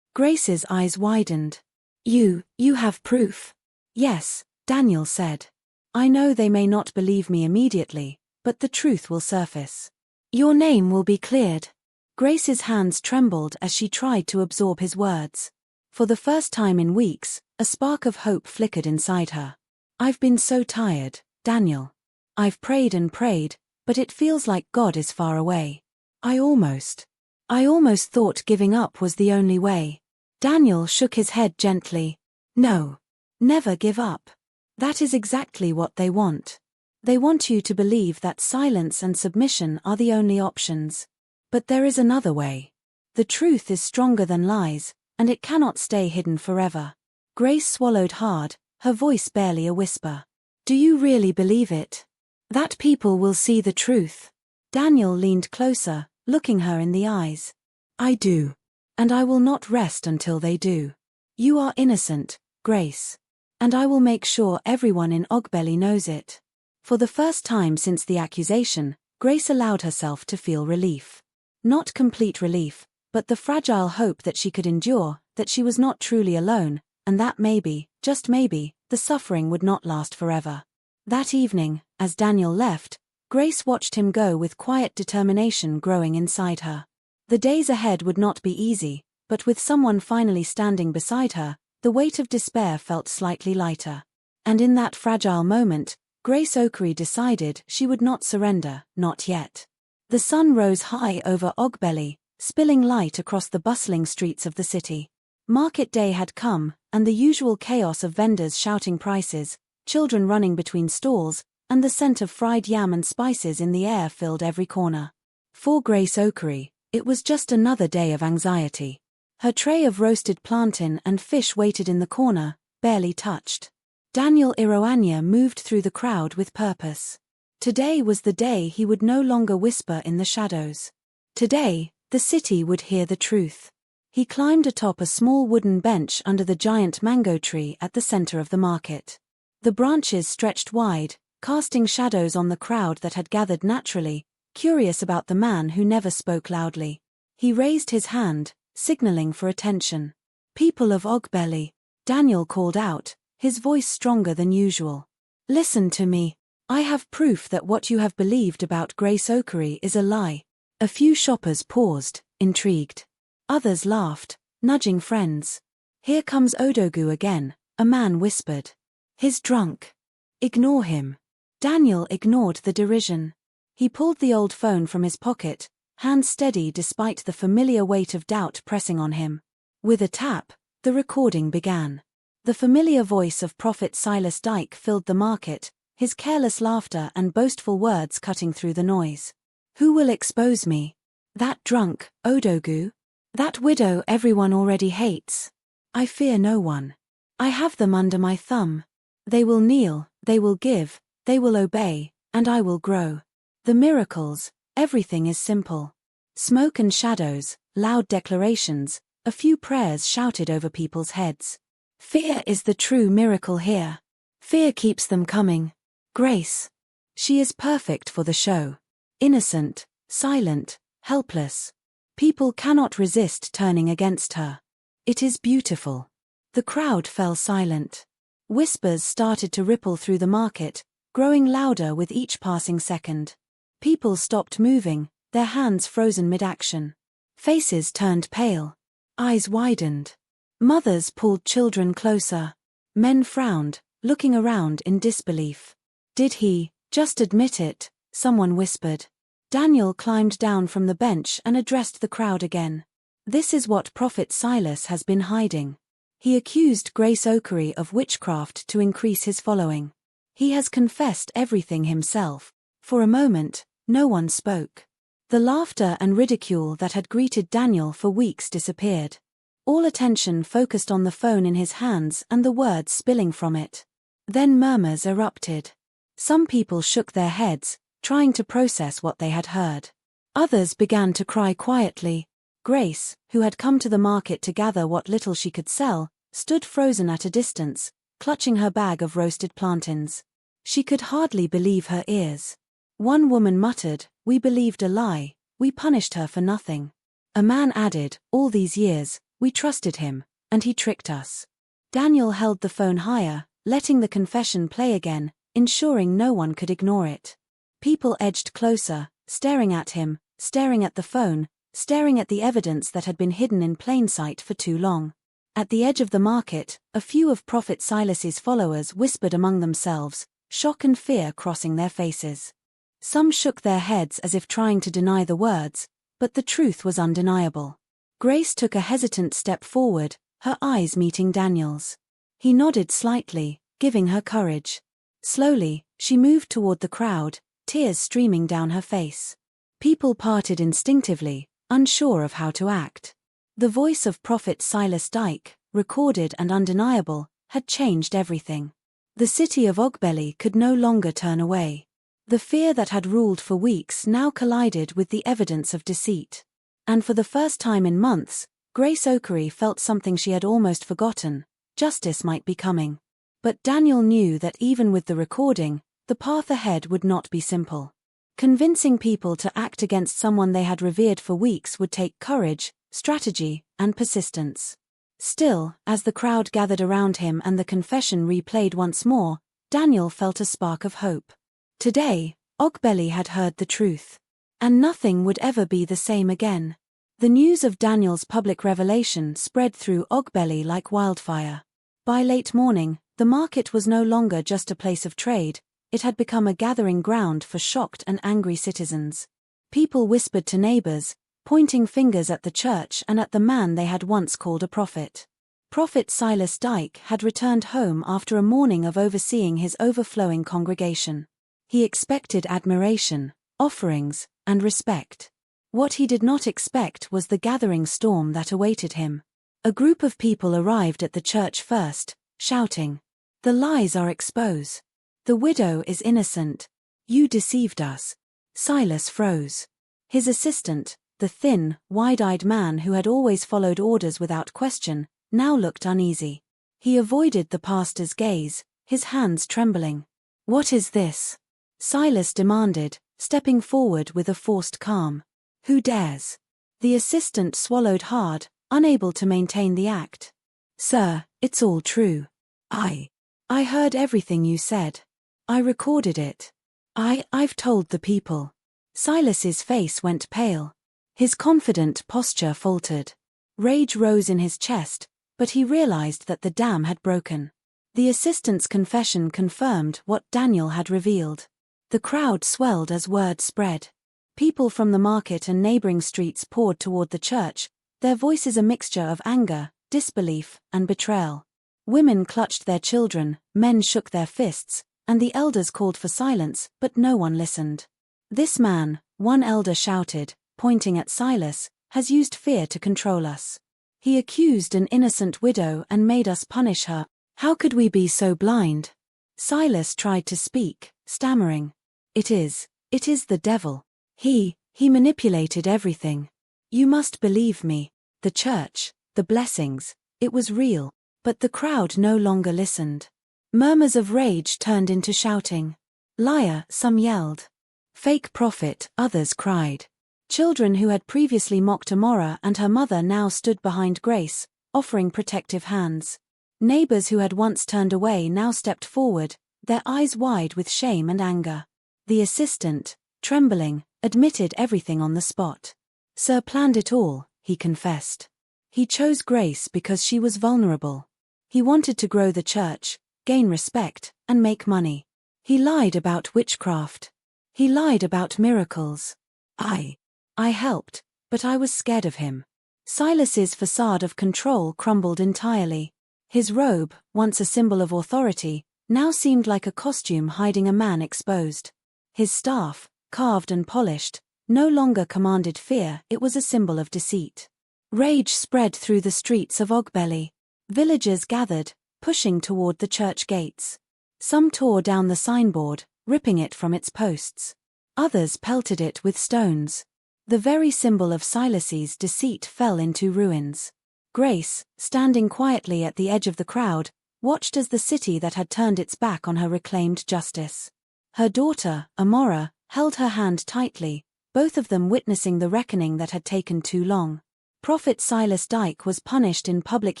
Grace's eyes widened. You have proof?" "Yes," Daniel said. "I know they may not believe me immediately, but the truth will surface. Your name will be cleared." Grace's hands trembled as she tried to absorb his words. For the first time in weeks, a spark of hope flickered inside her. "I've been so tired, Daniel. I've prayed and prayed, but it feels like God is far away. I almost thought giving up was the only way." Daniel shook his head gently. "No. Never give up. That is exactly what they want. They want you to believe that silence and submission are the only options. But there is another way. The truth is stronger than lies, and it cannot stay hidden forever." Grace swallowed hard, her voice barely a whisper. "Do you really believe it? That people will see the truth?" Daniel leaned closer, looking her in the eyes. "I do. And I will not rest until they do. You are innocent, Grace. And I will make sure everyone in Ogbele knows it." For the first time since the accusation, Grace allowed herself to feel relief. Not complete relief, but the fragile hope that she could endure, that she was not truly alone, and that maybe, just maybe, the suffering would not last forever. That evening, as Daniel left, Grace watched him go with quiet determination growing inside her. The days ahead would not be easy, but with someone finally standing beside her, the weight of despair felt slightly lighter. And in that fragile moment, Grace Okery decided she would not surrender, not yet. The sun rose high over Ogbele, spilling light across the bustling streets of the city. Market day had come, and the usual chaos of vendors shouting prices, children running between stalls, and the scent of fried yam and spices in the air filled every corner. For Grace Okery, it was just another day of anxiety. Her tray of roasted plantain and fish waited in the corner, barely touched. Daniel Iroanya moved through the crowd with purpose. Today was the day he would no longer whisper in the shadows. Today, the city would hear the truth. He climbed atop a small wooden bench under the giant mango tree at the center of the market. The branches stretched wide, casting shadows on the crowd that had gathered naturally, curious about the man who never spoke loudly. He raised his hand, signaling for attention. "People of Ogbele," Daniel called out, his voice stronger than usual. "Listen to me. I have proof that what you have believed about Grace Okery is a lie." A few shoppers paused, intrigued. Others laughed, nudging friends. "Here comes Odogu again," a man whispered. "He's drunk. Ignore him." Daniel ignored the derision. He pulled the old phone from his pocket, hand steady despite the familiar weight of doubt pressing on him. With a tap, the recording began. The familiar voice of Prophet Silas Dyke filled the market, his careless laughter and boastful words cutting through the noise. Who will expose me? That drunk, Odogu? That widow everyone already hates? I fear no one. I have them under my thumb. They will kneel, they will give, they will obey, and I will grow. The miracles, everything is simple. Smoke and shadows, loud declarations, a few prayers shouted over people's heads. Fear is the true miracle here. Fear keeps them coming. Grace. She is perfect for the show. Innocent, silent, helpless. People cannot resist turning against her. It is beautiful. The crowd fell silent. Whispers started to ripple through the market, growing louder with each passing second. People stopped moving, their hands frozen mid-action. Faces turned pale. Eyes widened. Mothers pulled children closer. Men frowned, looking around in disbelief. Did he just admit it? Someone whispered. Daniel climbed down from the bench and addressed the crowd again. This is what Prophet Silas has been hiding. He accused Grace Okery of witchcraft to increase his following. He has confessed everything himself. For a moment, no one spoke. The laughter and ridicule that had greeted Daniel for weeks disappeared. All attention focused on the phone in his hands and the words spilling from it. Then murmurs erupted. Some people shook their heads, trying to process what they had heard. Others began to cry quietly. Grace, who had come to the market to gather what little she could sell, stood frozen at a distance, clutching her bag of roasted plantains. She could hardly believe her ears. One woman muttered, "We believed a lie, we punished her for nothing." A man added, "All these years, we trusted him, and he tricked us." Daniel held the phone higher, letting the confession play again, ensuring no one could ignore it. People edged closer, staring at him, staring at the phone, staring at the evidence that had been hidden in plain sight for too long. At the edge of the market, a few of Prophet Silas's followers whispered among themselves, shock and fear crossing their faces. Some shook their heads as if trying to deny the words, but the truth was undeniable. Grace took a hesitant step forward, her eyes meeting Daniel's. He nodded slightly, giving her courage. Slowly, she moved toward the crowd, tears streaming down her face. People parted instinctively, unsure of how to act. The voice of Prophet Silas Dyke, recorded and undeniable, had changed everything. The city of Ogbele could no longer turn away. The fear that had ruled for weeks now collided with the evidence of deceit. And for the first time in months, Grace Okery felt something she had almost forgotten: justice might be coming. But Daniel knew that even with the recording, the path ahead would not be simple. Convincing people to act against someone they had revered for weeks would take courage, strategy, and persistence. Still, as the crowd gathered around him and the confession replayed once more, Daniel felt a spark of hope. Today, Ogbele had heard the truth. And nothing would ever be the same again. The news of Daniel's public revelation spread through Ogbele like wildfire. By late morning, the market was no longer just a place of trade, it had become a gathering ground for shocked and angry citizens. People whispered to neighbors, pointing fingers at the church and at the man they had once called a prophet. Prophet Silas Dyke had returned home after a morning of overseeing his overflowing congregation. He expected admiration, offerings, and respect. What he did not expect was the gathering storm that awaited him. A group of people arrived at the church first, shouting, "The lies are exposed. The widow is innocent. You deceived us." Silas froze. His assistant, the thin, wide-eyed man who had always followed orders without question, now looked uneasy. He avoided the pastor's gaze, his hands trembling. "What is this?" Silas demanded, stepping forward with a forced calm. "Who dares?" The assistant swallowed hard, unable to maintain the act. "Sir, it's all true. I heard everything you said. I recorded it. I've told the people." Silas's face went pale. His confident posture faltered. Rage rose in his chest, but he realized that the dam had broken. The assistant's confession confirmed what Daniel had revealed. The crowd swelled as word spread. People from the market and neighboring streets poured toward the church, their voices a mixture of anger, disbelief, and betrayal. Women clutched their children, men shook their fists, and the elders called for silence, but no one listened. "This man," one elder shouted, pointing at Silas, "has used fear to control us. He accused an innocent widow and made us punish her. How could we be so blind?" Silas tried to speak, stammering. It is the devil. He manipulated everything. You must believe me. The church, the blessings, it was real." But the crowd no longer listened. Murmurs of rage turned into shouting. "Liar," some yelled. "Fake prophet," others cried. Children who had previously mocked Amora and her mother now stood behind Grace, offering protective hands. Neighbors who had once turned away now stepped forward, their eyes wide with shame and anger. The assistant, trembling, admitted everything on the spot. "Sir planned it all," he confessed. "He chose Grace because she was vulnerable. He wanted to grow the church, gain respect, and make money. He lied about witchcraft. He lied about miracles. I helped, but I was scared of him." Silas's facade of control crumbled entirely. His robe, once a symbol of authority, now seemed like a costume hiding a man exposed. His staff, carved and polished, no longer commanded fear, it was a symbol of deceit. Rage spread through the streets of Ogbele. Villagers gathered, pushing toward the church gates. Some tore down the signboard, ripping it from its posts. Others pelted it with stones. The very symbol of Silas's deceit fell into ruins. Grace, standing quietly at the edge of the crowd, watched as the city that had turned its back on her reclaimed justice. Her daughter, Amora, held her hand tightly, both of them witnessing the reckoning that had taken too long. Prophet Silas Dyke was punished in public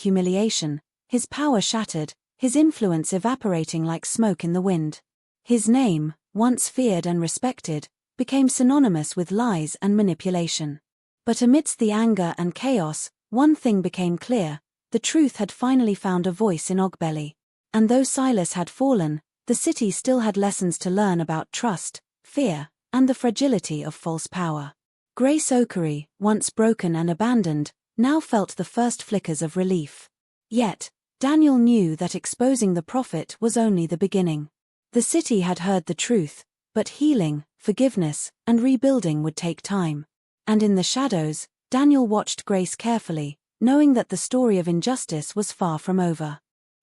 humiliation, his power shattered, his influence evaporating like smoke in the wind. His name, once feared and respected, became synonymous with lies and manipulation. But amidst the anger and chaos, one thing became clear: the truth had finally found a voice in Ogbele. And though Silas had fallen, the city still had lessons to learn about trust, fear, and the fragility of false power. Grace Okery, once broken and abandoned, now felt the first flickers of relief. Yet, Daniel knew that exposing the prophet was only the beginning. The city had heard the truth, but healing, forgiveness, and rebuilding would take time. And in the shadows, Daniel watched Grace carefully, knowing that the story of injustice was far from over.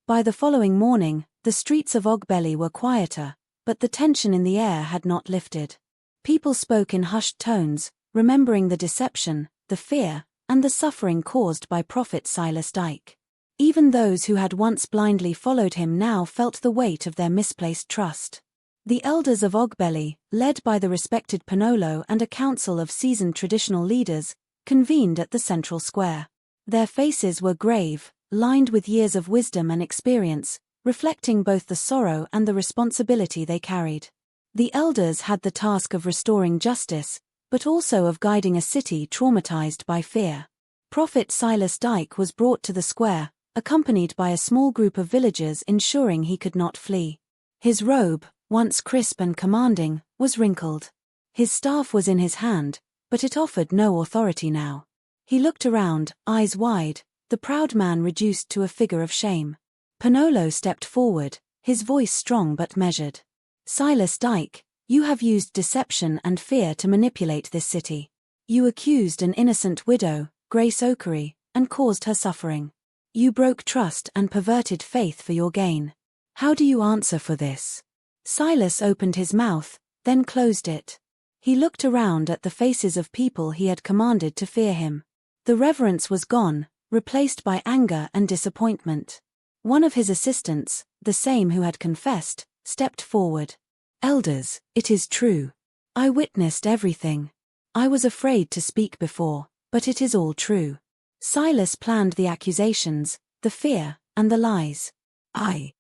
By the following morning, the streets of Ogbele were quieter, but the tension in the air had not lifted. People spoke in hushed tones, remembering the deception, the fear, and the suffering caused by Prophet Silas Dyke. Even those who had once blindly followed him now felt the weight of their misplaced trust. The elders of Ogbele, led by the respected Panolo and a council of seasoned traditional leaders, convened at the central square. Their faces were grave, lined with years of wisdom and experience, reflecting both the sorrow and the responsibility they carried. The elders had the task of restoring justice, but also of guiding a city traumatized by fear. Prophet Silas Dyke was brought to the square, accompanied by a small group of villagers ensuring he could not flee. His robe, once crisp and commanding, was wrinkled. His staff was in his hand, but it offered no authority now. He looked around, eyes wide, the proud man reduced to a figure of shame. Panolo stepped forward, his voice strong but measured. "Silas Dyke, you have used deception and fear to manipulate this city. You accused an innocent widow, Grace Okery, and caused her suffering. You broke trust and perverted faith for your gain. How do you answer for this?" Silas opened his mouth, then closed it. He looked around at the faces of people he had commanded to fear him. The reverence was gone, replaced by anger and disappointment. One of his assistants, the same who had confessed, stepped forward. "Elders, it is true. I witnessed everything. I was afraid to speak before, but it is all true." Silas planned the accusations, the fear, and the lies. I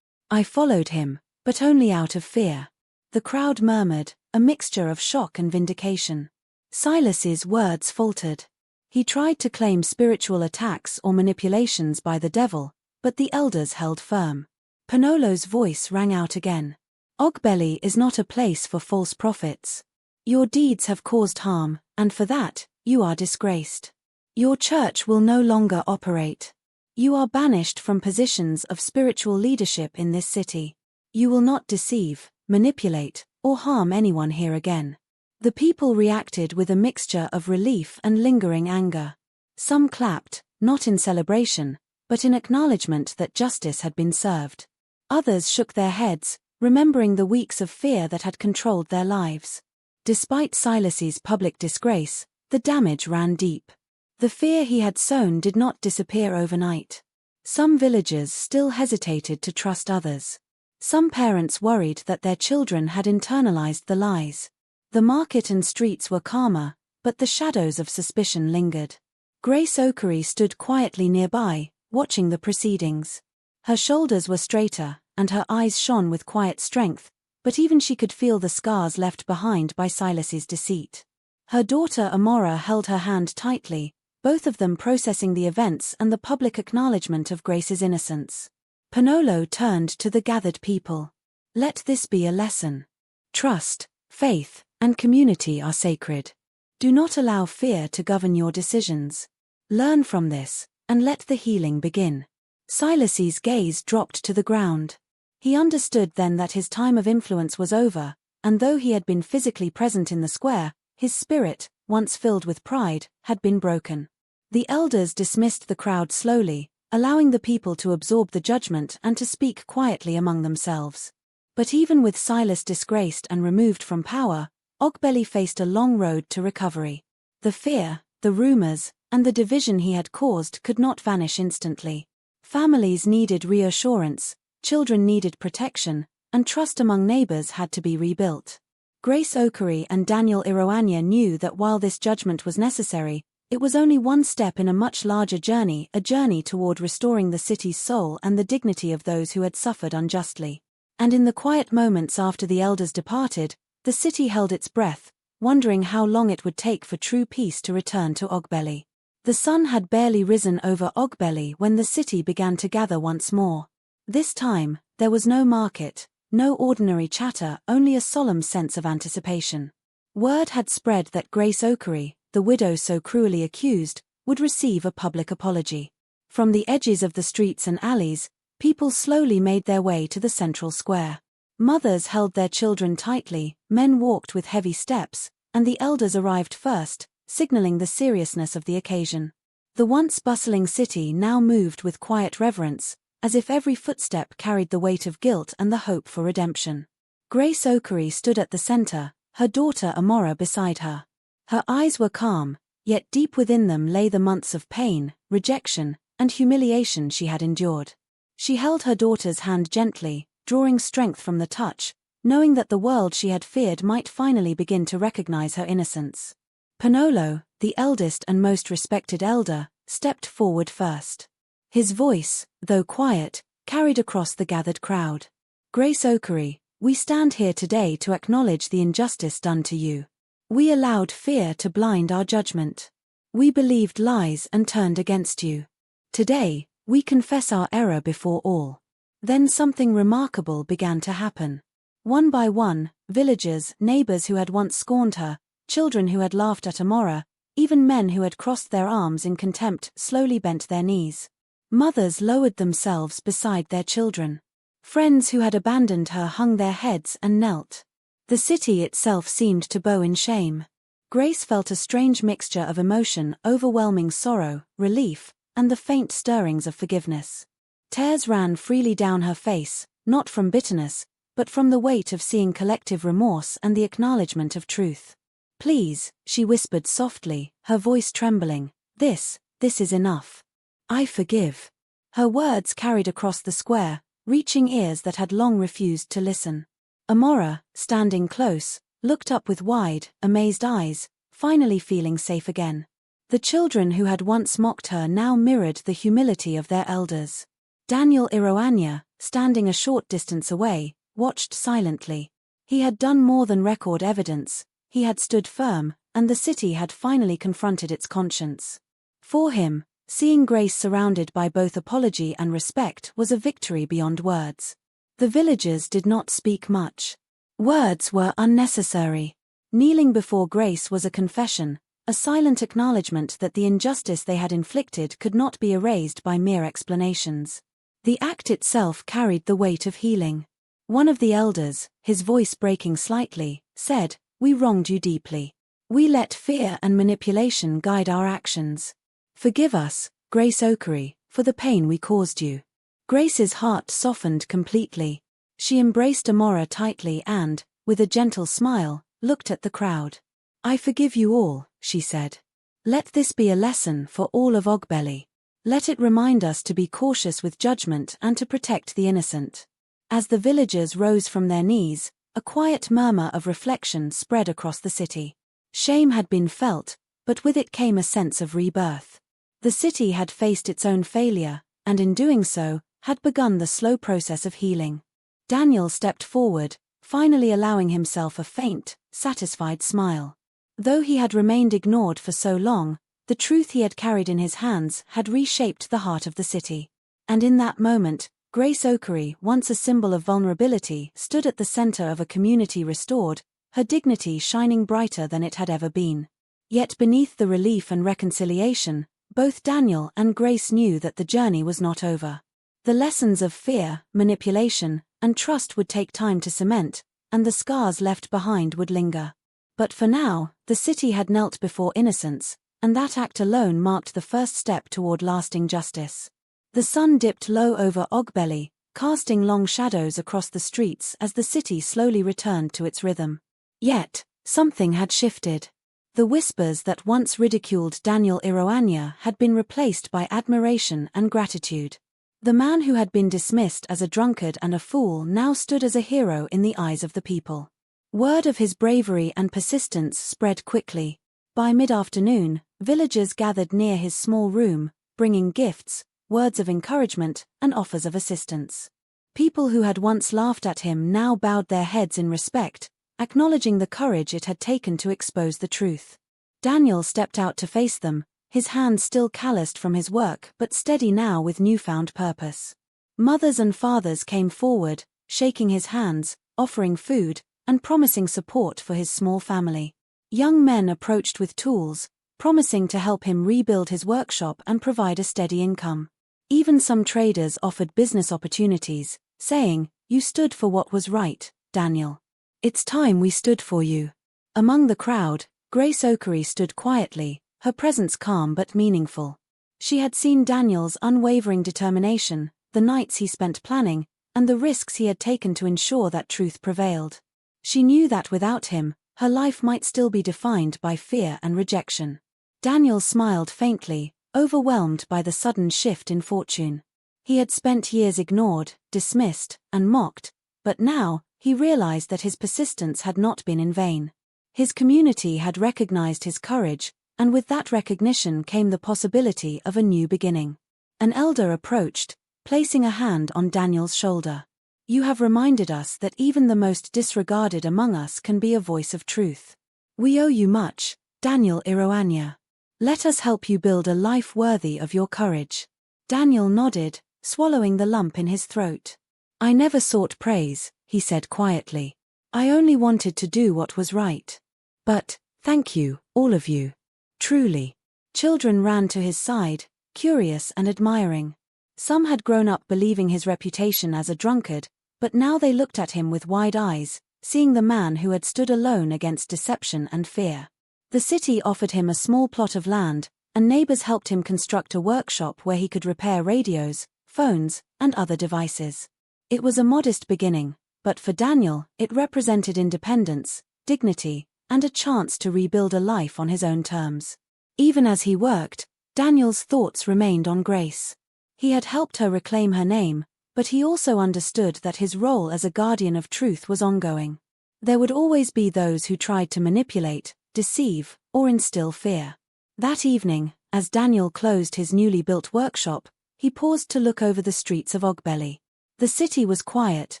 followed him, but only out of fear." The crowd murmured, a mixture of shock and vindication. Silas's words faltered. He tried to claim spiritual attacks or manipulations by the devil, but the elders held firm. Panolo's voice rang out again. "Ogbele is not a place for false prophets. Your deeds have caused harm, and for that, you are disgraced. Your church will no longer operate. You are banished from positions of spiritual leadership in this city." You will not deceive, manipulate, or harm anyone here again." The people reacted with a mixture of relief and lingering anger. Some clapped, not in celebration, but in acknowledgement that justice had been served. Others shook their heads, remembering the weeks of fear that had controlled their lives. Despite Silas's public disgrace, the damage ran deep. The fear he had sown did not disappear overnight. Some villagers still hesitated to trust others. Some parents worried that their children had internalized the lies. The market and streets were calmer, but the shadows of suspicion lingered. Grace Okery stood quietly nearby, watching the proceedings. Her shoulders were straighter, and her eyes shone with quiet strength, but even she could feel the scars left behind by Silas's deceit. Her daughter Amora held her hand tightly, both of them processing the events and the public acknowledgement of Grace's innocence. Panolo turned to the gathered people. "Let this be a lesson. Trust, faith, and community are sacred. Do not allow fear to govern your decisions. Learn from this, and let the healing begin." Silas's gaze dropped to the ground. He understood then that his time of influence was over, and though he had been physically present in the square, his spirit, once filled with pride, had been broken. The elders dismissed the crowd slowly, allowing the people to absorb the judgment and to speak quietly among themselves. But even with Silas disgraced and removed from power, Ogbele faced a long road to recovery. The fear, the rumors, and the division he had caused could not vanish instantly. Families needed reassurance, children needed protection, and trust among neighbors had to be rebuilt. Grace Okery and Daniel Iroanya knew that while this judgment was necessary, it was only one step in a much larger journey, a journey toward restoring the city's soul and the dignity of those who had suffered unjustly. And in the quiet moments after the elders departed, the city held its breath, wondering how long it would take for true peace to return to Ogbele. The sun had barely risen over Ogbele when the city began to gather once more. This time, there was no market, no ordinary chatter, only a solemn sense of anticipation. Word had spread that Grace Okery, the widow so cruelly accused, would receive a public apology. From the edges of the streets and alleys, people slowly made their way to the central square. Mothers held their children tightly, men walked with heavy steps, and the elders arrived first, signaling the seriousness of the occasion. The once bustling city now moved with quiet reverence, as if every footstep carried the weight of guilt and the hope for redemption. Grace Okery stood at the center, her daughter Amora beside her. Her eyes were calm, yet deep within them lay the months of pain, rejection, and humiliation she had endured. She held her daughter's hand gently, drawing strength from the touch, knowing that the world she had feared might finally begin to recognize her innocence. Panolo, the eldest and most respected elder, stepped forward first. His voice, though quiet, carried across the gathered crowd. "Grace Okery, we stand here today to acknowledge the injustice done to you. We allowed fear to blind our judgment. We believed lies and turned against you. Today, we confess our error before all." Then something remarkable began to happen. One by one, villagers, neighbors who had once scorned her, children who had laughed at Amora, even men who had crossed their arms in contempt slowly bent their knees. Mothers lowered themselves beside their children. Friends who had abandoned her hung their heads and knelt. The city itself seemed to bow in shame. Grace felt a strange mixture of emotion, overwhelming sorrow, relief, and the faint stirrings of forgiveness. Tears ran freely down her face, not from bitterness, but from the weight of seeing collective remorse and the acknowledgement of truth. "Please," she whispered softly, her voice trembling, this is enough. I forgive." Her words carried across the square, reaching ears that had long refused to listen. Amora, standing close, looked up with wide, amazed eyes, finally feeling safe again. The children who had once mocked her now mirrored the humility of their elders. Daniel Iroanya, standing a short distance away, watched silently. He had done more than record evidence, he had stood firm, and the city had finally confronted its conscience. For him, seeing Grace surrounded by both apology and respect was a victory beyond words. The villagers did not speak much. Words were unnecessary. Kneeling before Grace was a confession, a silent acknowledgement that the injustice they had inflicted could not be erased by mere explanations. The act itself carried the weight of healing. One of the elders, his voice breaking slightly, said, "We wronged you deeply. We let fear and manipulation guide our actions. Forgive us, Grace Okery, for the pain we caused you." Grace's heart softened completely. She embraced Amora tightly and, with a gentle smile, looked at the crowd. "I forgive you all," she said. "Let this be a lesson for all of Ogbele. Let it remind us to be cautious with judgment and to protect the innocent." As the villagers rose from their knees, a quiet murmur of reflection spread across the city. Shame had been felt, but with it came a sense of rebirth. The city had faced its own failure, and in doing so, had begun the slow process of healing. Daniel stepped forward, finally allowing himself a faint, satisfied smile. Though he had remained ignored for so long, the truth he had carried in his hands had reshaped the heart of the city. And in that moment, Grace Okery, once a symbol of vulnerability, stood at the center of a community restored, her dignity shining brighter than it had ever been. Yet beneath the relief and reconciliation, both Daniel and Grace knew that the journey was not over. The lessons of fear, manipulation, and trust would take time to cement, and the scars left behind would linger. But for now, the city had knelt before innocence, and that act alone marked the first step toward lasting justice. The sun dipped low over Ogbele, casting long shadows across the streets as the city slowly returned to its rhythm. Yet, something had shifted. The whispers that once ridiculed Daniel Iroanya had been replaced by admiration and gratitude. The man who had been dismissed as a drunkard and a fool now stood as a hero in the eyes of the people. Word of his bravery and persistence spread quickly. By mid-afternoon, villagers gathered near his small room, bringing gifts, words of encouragement, and offers of assistance. People who had once laughed at him now bowed their heads in respect, acknowledging the courage it had taken to expose the truth. Daniel stepped out to face them, his hands still calloused from his work but steady now with newfound purpose. Mothers and fathers came forward, shaking his hands, offering food, and promising support for his small family. Young men approached with tools, promising to help him rebuild his workshop and provide a steady income. Even some traders offered business opportunities, saying, "You stood for what was right, Daniel. It's time we stood for you." Among the crowd, Grace Okery stood quietly, her presence calm but meaningful. She had seen Daniel's unwavering determination, the nights he spent planning, and the risks he had taken to ensure that truth prevailed. She knew that without him, her life might still be defined by fear and rejection. Daniel smiled faintly, overwhelmed by the sudden shift in fortune. He had spent years ignored, dismissed, and mocked, but now, he realized that his persistence had not been in vain. His community had recognized his courage, and with that recognition came the possibility of a new beginning. An elder approached, placing a hand on Daniel's shoulder. "You have reminded us that even the most disregarded among us can be a voice of truth. We owe you much, Daniel Iroanya. Let us help you build a life worthy of your courage." Daniel nodded, swallowing the lump in his throat. "I never sought praise," he said quietly. "I only wanted to do what was right. But, thank you, all of you. Truly." Children ran to his side, curious and admiring. Some had grown up believing his reputation as a drunkard, but now they looked at him with wide eyes, seeing the man who had stood alone against deception and fear. The city offered him a small plot of land, and neighbors helped him construct a workshop where he could repair radios, phones, and other devices. It was a modest beginning, but for Daniel, it represented independence, dignity, and a chance to rebuild a life on his own terms. Even as he worked, Daniel's thoughts remained on Grace. He had helped her reclaim her name, but he also understood that his role as a guardian of truth was ongoing. There would always be those who tried to manipulate, deceive, or instill fear. That evening, as Daniel closed his newly built workshop, he paused to look over the streets of Ogbele. The city was quiet,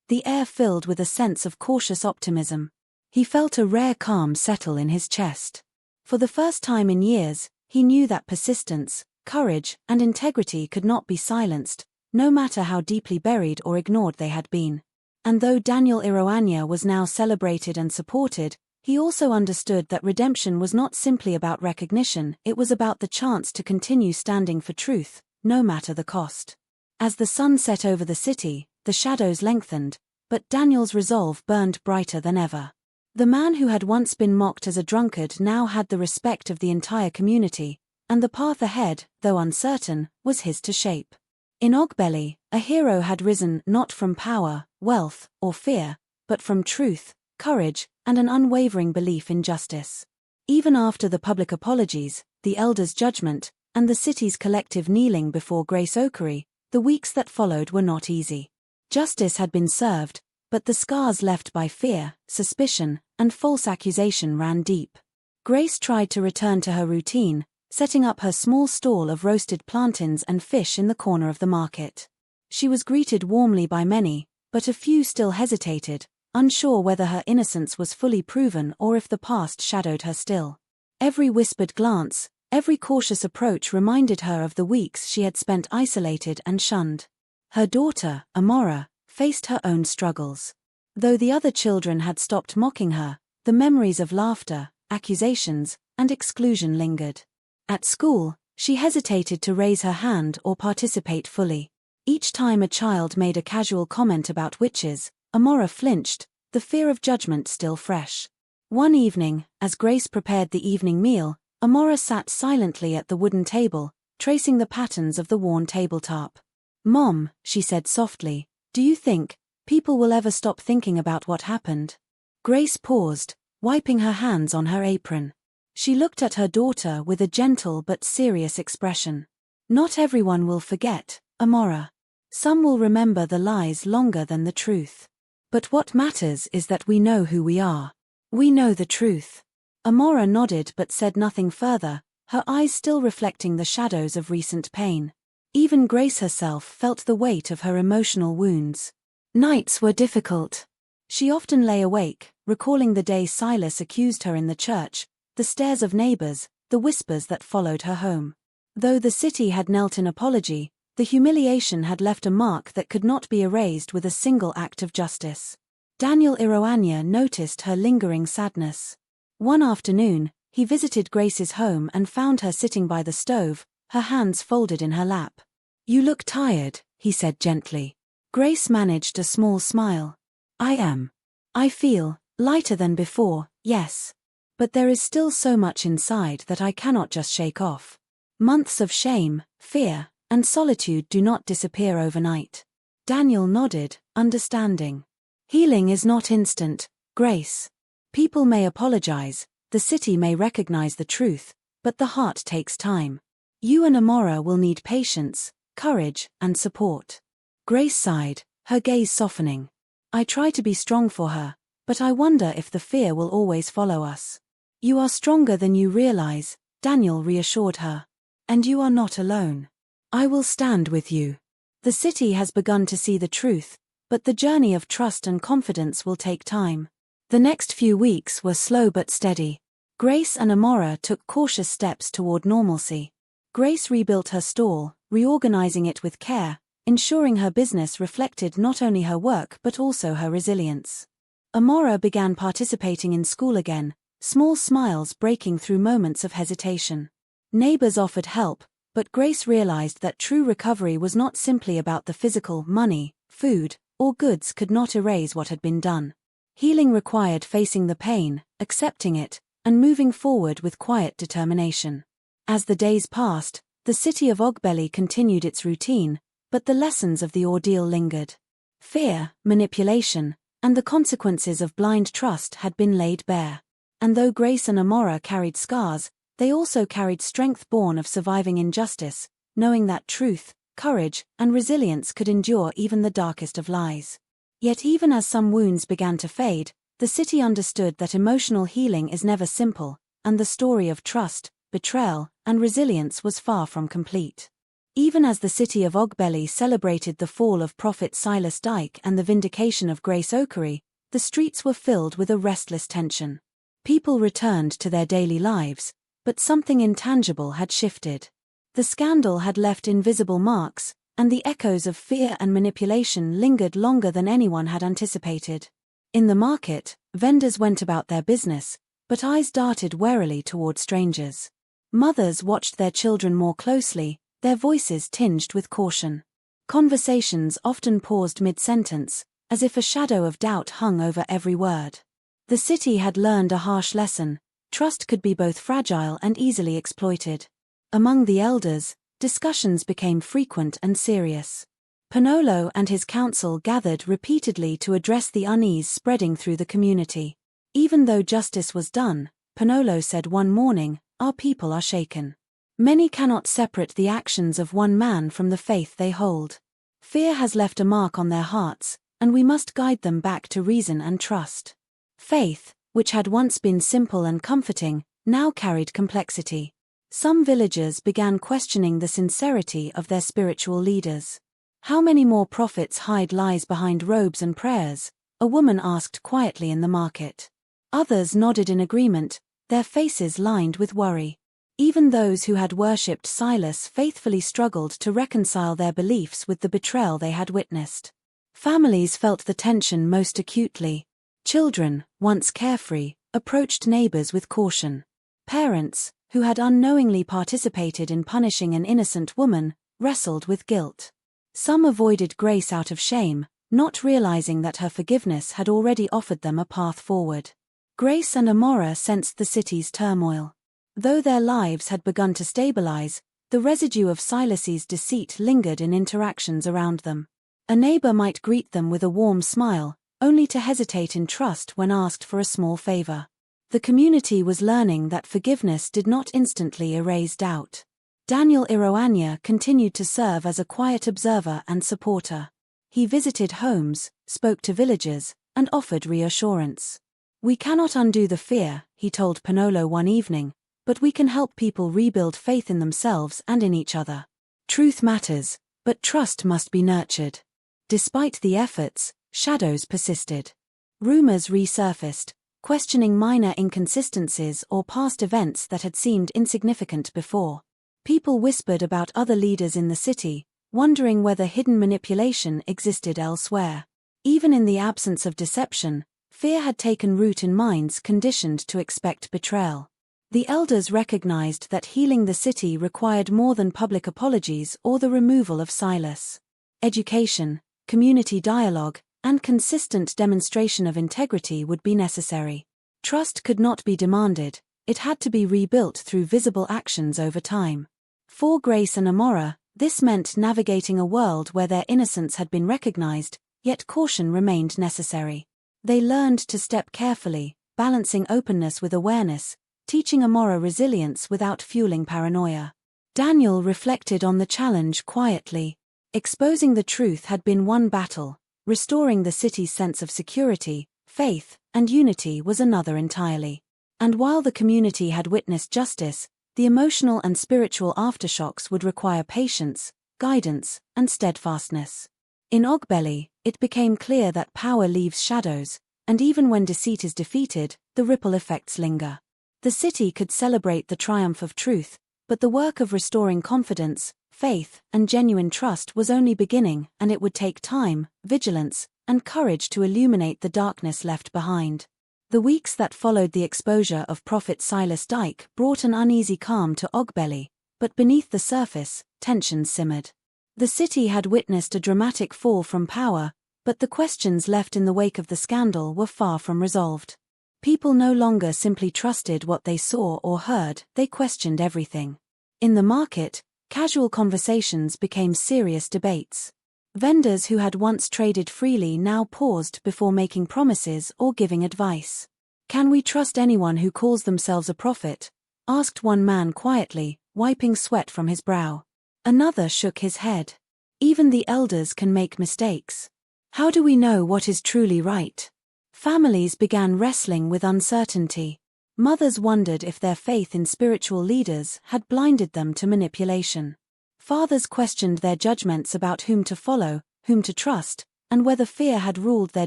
the air filled with a sense of cautious optimism. He felt a rare calm settle in his chest. For the first time in years, he knew that persistence, courage, and integrity could not be silenced, no matter how deeply buried or ignored they had been. And though Daniel Iroanya was now celebrated and supported, he also understood that redemption was not simply about recognition, it was about the chance to continue standing for truth, no matter the cost. As the sun set over the city, the shadows lengthened, but Daniel's resolve burned brighter than ever. The man who had once been mocked as a drunkard now had the respect of the entire community, and the path ahead, though uncertain, was his to shape. In Ogbele, a hero had risen not from power, wealth, or fear, but from truth, courage, and an unwavering belief in justice. Even after the public apologies, the elders' judgment, and the city's collective kneeling before Grace Okery, the weeks that followed were not easy. Justice had been served, but the scars left by fear, suspicion, and false accusation ran deep. Grace tried to return to her routine, setting up her small stall of roasted plantains and fish in the corner of the market. She was greeted warmly by many, but a few still hesitated, unsure whether her innocence was fully proven or if the past shadowed her still. Every whispered glance, every cautious approach reminded her of the weeks she had spent isolated and shunned. Her daughter, Amora, faced her own struggles. Though the other children had stopped mocking her, the memories of laughter, accusations, and exclusion lingered. At school, she hesitated to raise her hand or participate fully. Each time a child made a casual comment about witches, Amora flinched, the fear of judgment still fresh. One evening, as Grace prepared the evening meal, Amora sat silently at the wooden table, tracing the patterns of the worn tabletop. "Mom," she said softly, "do you think people will ever stop thinking about what happened?" Grace paused, wiping her hands on her apron. She looked at her daughter with a gentle but serious expression. "Not everyone will forget, Amora. Some will remember the lies longer than the truth. But what matters is that we know who we are. We know the truth." Amora nodded but said nothing further, her eyes still reflecting the shadows of recent pain. Even Grace herself felt the weight of her emotional wounds. Nights were difficult. She often lay awake, recalling the day Silas accused her in the church, the stares of neighbors, the whispers that followed her home. Though the city had knelt in apology, the humiliation had left a mark that could not be erased with a single act of justice. Daniel Iroanya noticed her lingering sadness. One afternoon, he visited Grace's home and found her sitting by the stove, her hands folded in her lap. "You look tired," he said gently. Grace managed a small smile. "I am. I feel lighter than before, yes. But there is still so much inside that I cannot just shake off. Months of shame, fear, and solitude do not disappear overnight." Daniel nodded, understanding. "Healing is not instant, Grace. People may apologize, the city may recognize the truth, but the heart takes time. You and Amora will need patience, courage, and support." Grace sighed, her gaze softening. "I try to be strong for her, but I wonder if the fear will always follow us." "You are stronger than you realize," Daniel reassured her. "And you are not alone. I will stand with you. The city has begun to see the truth, but the journey of trust and confidence will take time." The next few weeks were slow but steady. Grace and Amora took cautious steps toward normalcy. Grace rebuilt her stall, reorganizing it with care, ensuring her business reflected not only her work but also her resilience. Amora began participating in school again, small smiles breaking through moments of hesitation. Neighbors offered help, but Grace realized that true recovery was not simply about the physical. Money, food, or goods could not erase what had been done. Healing required facing the pain, accepting it, and moving forward with quiet determination. As the days passed, the city of Ogbele continued its routine, but the lessons of the ordeal lingered. Fear, manipulation, and the consequences of blind trust had been laid bare. And though Grace and Amora carried scars, they also carried strength born of surviving injustice, knowing that truth, courage, and resilience could endure even the darkest of lies. Yet even as some wounds began to fade, the city understood that emotional healing is never simple, and the story of trust, betrayal, and resilience was far from complete. Even as the city of Ogbele celebrated the fall of Prophet Silas Dyke and the vindication of Grace Okery, the streets were filled with a restless tension. People returned to their daily lives, but something intangible had shifted. The scandal had left invisible marks, and the echoes of fear and manipulation lingered longer than anyone had anticipated. In the market, vendors went about their business, but eyes darted warily toward strangers. Mothers watched their children more closely, their voices tinged with caution. Conversations often paused mid-sentence, as if a shadow of doubt hung over every word. The city had learned a harsh lesson: trust could be both fragile and easily exploited. Among the elders, discussions became frequent and serious. Panolo and his council gathered repeatedly to address the unease spreading through the community. Even though justice was done, Panolo said one morning, "Our people are shaken. Many cannot separate the actions of one man from the faith they hold. Fear has left a mark on their hearts, and we must guide them back to reason and trust." Faith, which had once been simple and comforting, now carried complexity. Some villagers began questioning the sincerity of their spiritual leaders. "How many more prophets hide lies behind robes and prayers?" a woman asked quietly in the market. Others nodded in agreement, their faces lined with worry. Even those who had worshipped Silas faithfully struggled to reconcile their beliefs with the betrayal they had witnessed. Families felt the tension most acutely. Children, once carefree, approached neighbors with caution. Parents, who had unknowingly participated in punishing an innocent woman, wrestled with guilt. Some avoided Grace out of shame, not realizing that her forgiveness had already offered them a path forward. Grace and Amora sensed the city's turmoil. Though their lives had begun to stabilize, the residue of Silas's deceit lingered in interactions around them. A neighbor might greet them with a warm smile, only to hesitate in trust when asked for a small favor. The community was learning that forgiveness did not instantly erase doubt. Daniel Iroanya continued to serve as a quiet observer and supporter. He visited homes, spoke to villagers, and offered reassurance. "We cannot undo the fear," he told Panolo one evening, "but we can help people rebuild faith in themselves and in each other. Truth matters, but trust must be nurtured." Despite the efforts, shadows persisted. Rumors resurfaced, questioning minor inconsistencies or past events that had seemed insignificant before. People whispered about other leaders in the city, wondering whether hidden manipulation existed elsewhere. Even in the absence of deception, fear had taken root in minds conditioned to expect betrayal. The elders recognized that healing the city required more than public apologies or the removal of Silas. Education, community dialogue, and consistent demonstration of integrity would be necessary. Trust could not be demanded, it had to be rebuilt through visible actions over time. For Grace and Amora, this meant navigating a world where their innocence had been recognized, yet caution remained necessary. They learned to step carefully, balancing openness with awareness, teaching Amora resilience without fueling paranoia. Daniel reflected on the challenge quietly. Exposing the truth had been one battle, restoring the city's sense of security, faith, and unity was another entirely. And while the community had witnessed justice, the emotional and spiritual aftershocks would require patience, guidance, and steadfastness. In Ogbele, it became clear that power leaves shadows, and even when deceit is defeated, the ripple effects linger. The city could celebrate the triumph of truth, but the work of restoring confidence, faith, and genuine trust was only beginning, and it would take time, vigilance, and courage to illuminate the darkness left behind. The weeks that followed the exposure of Prophet Silas Dyke brought an uneasy calm to Ogbele, but beneath the surface, tensions simmered. The city had witnessed a dramatic fall from power, but the questions left in the wake of the scandal were far from resolved. People no longer simply trusted what they saw or heard, they questioned everything. In the market, casual conversations became serious debates. Vendors who had once traded freely now paused before making promises or giving advice. "Can we trust anyone who calls themselves a prophet?" asked one man quietly, wiping sweat from his brow. Another shook his head. "Even the elders can make mistakes. How do we know what is truly right?" Families began wrestling with uncertainty. Mothers wondered if their faith in spiritual leaders had blinded them to manipulation. Fathers questioned their judgments about whom to follow, whom to trust, and whether fear had ruled their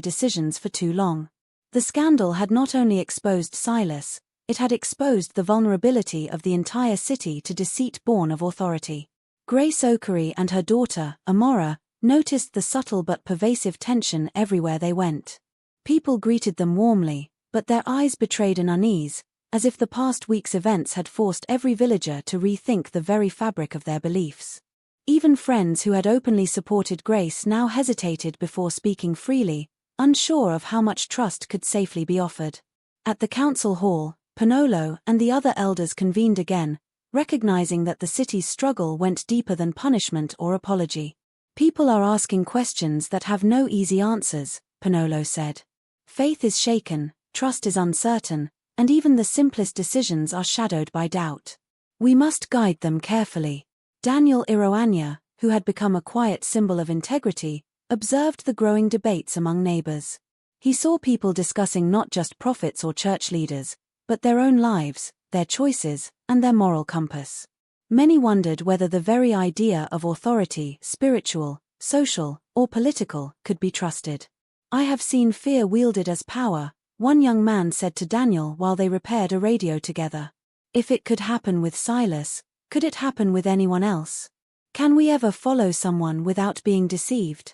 decisions for too long. The scandal had not only exposed Silas, it had exposed the vulnerability of the entire city to deceit born of authority. Grace Okere and her daughter, Amora, noticed the subtle but pervasive tension everywhere they went. People greeted them warmly, but their eyes betrayed an unease, as if the past week's events had forced every villager to rethink the very fabric of their beliefs. Even friends who had openly supported Grace now hesitated before speaking freely, unsure of how much trust could safely be offered. At the council hall, Panolo and the other elders convened again, recognizing that the city's struggle went deeper than punishment or apology. People are asking questions that have no easy answers, Panolo said. Faith is shaken, trust is uncertain, and even the simplest decisions are shadowed by doubt. We must guide them carefully. Daniel Iroanya, who had become a quiet symbol of integrity, observed the growing debates among neighbors. He saw people discussing not just prophets or church leaders, but their own lives, their choices, and their moral compass. Many wondered whether the very idea of authority, spiritual, social, or political, could be trusted. I have seen fear wielded as power, one young man said to Daniel while they repaired a radio together. If it could happen with Silas, could it happen with anyone else? Can we ever follow someone without being deceived?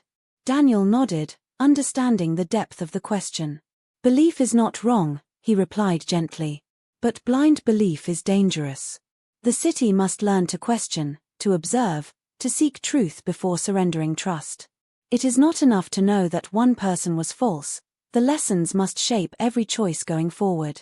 Daniel nodded, understanding the depth of the question. Belief is not wrong, he replied gently. But blind belief is dangerous. The city must learn to question, to observe, to seek truth before surrendering trust. It is not enough to know that one person was false, the lessons must shape every choice going forward.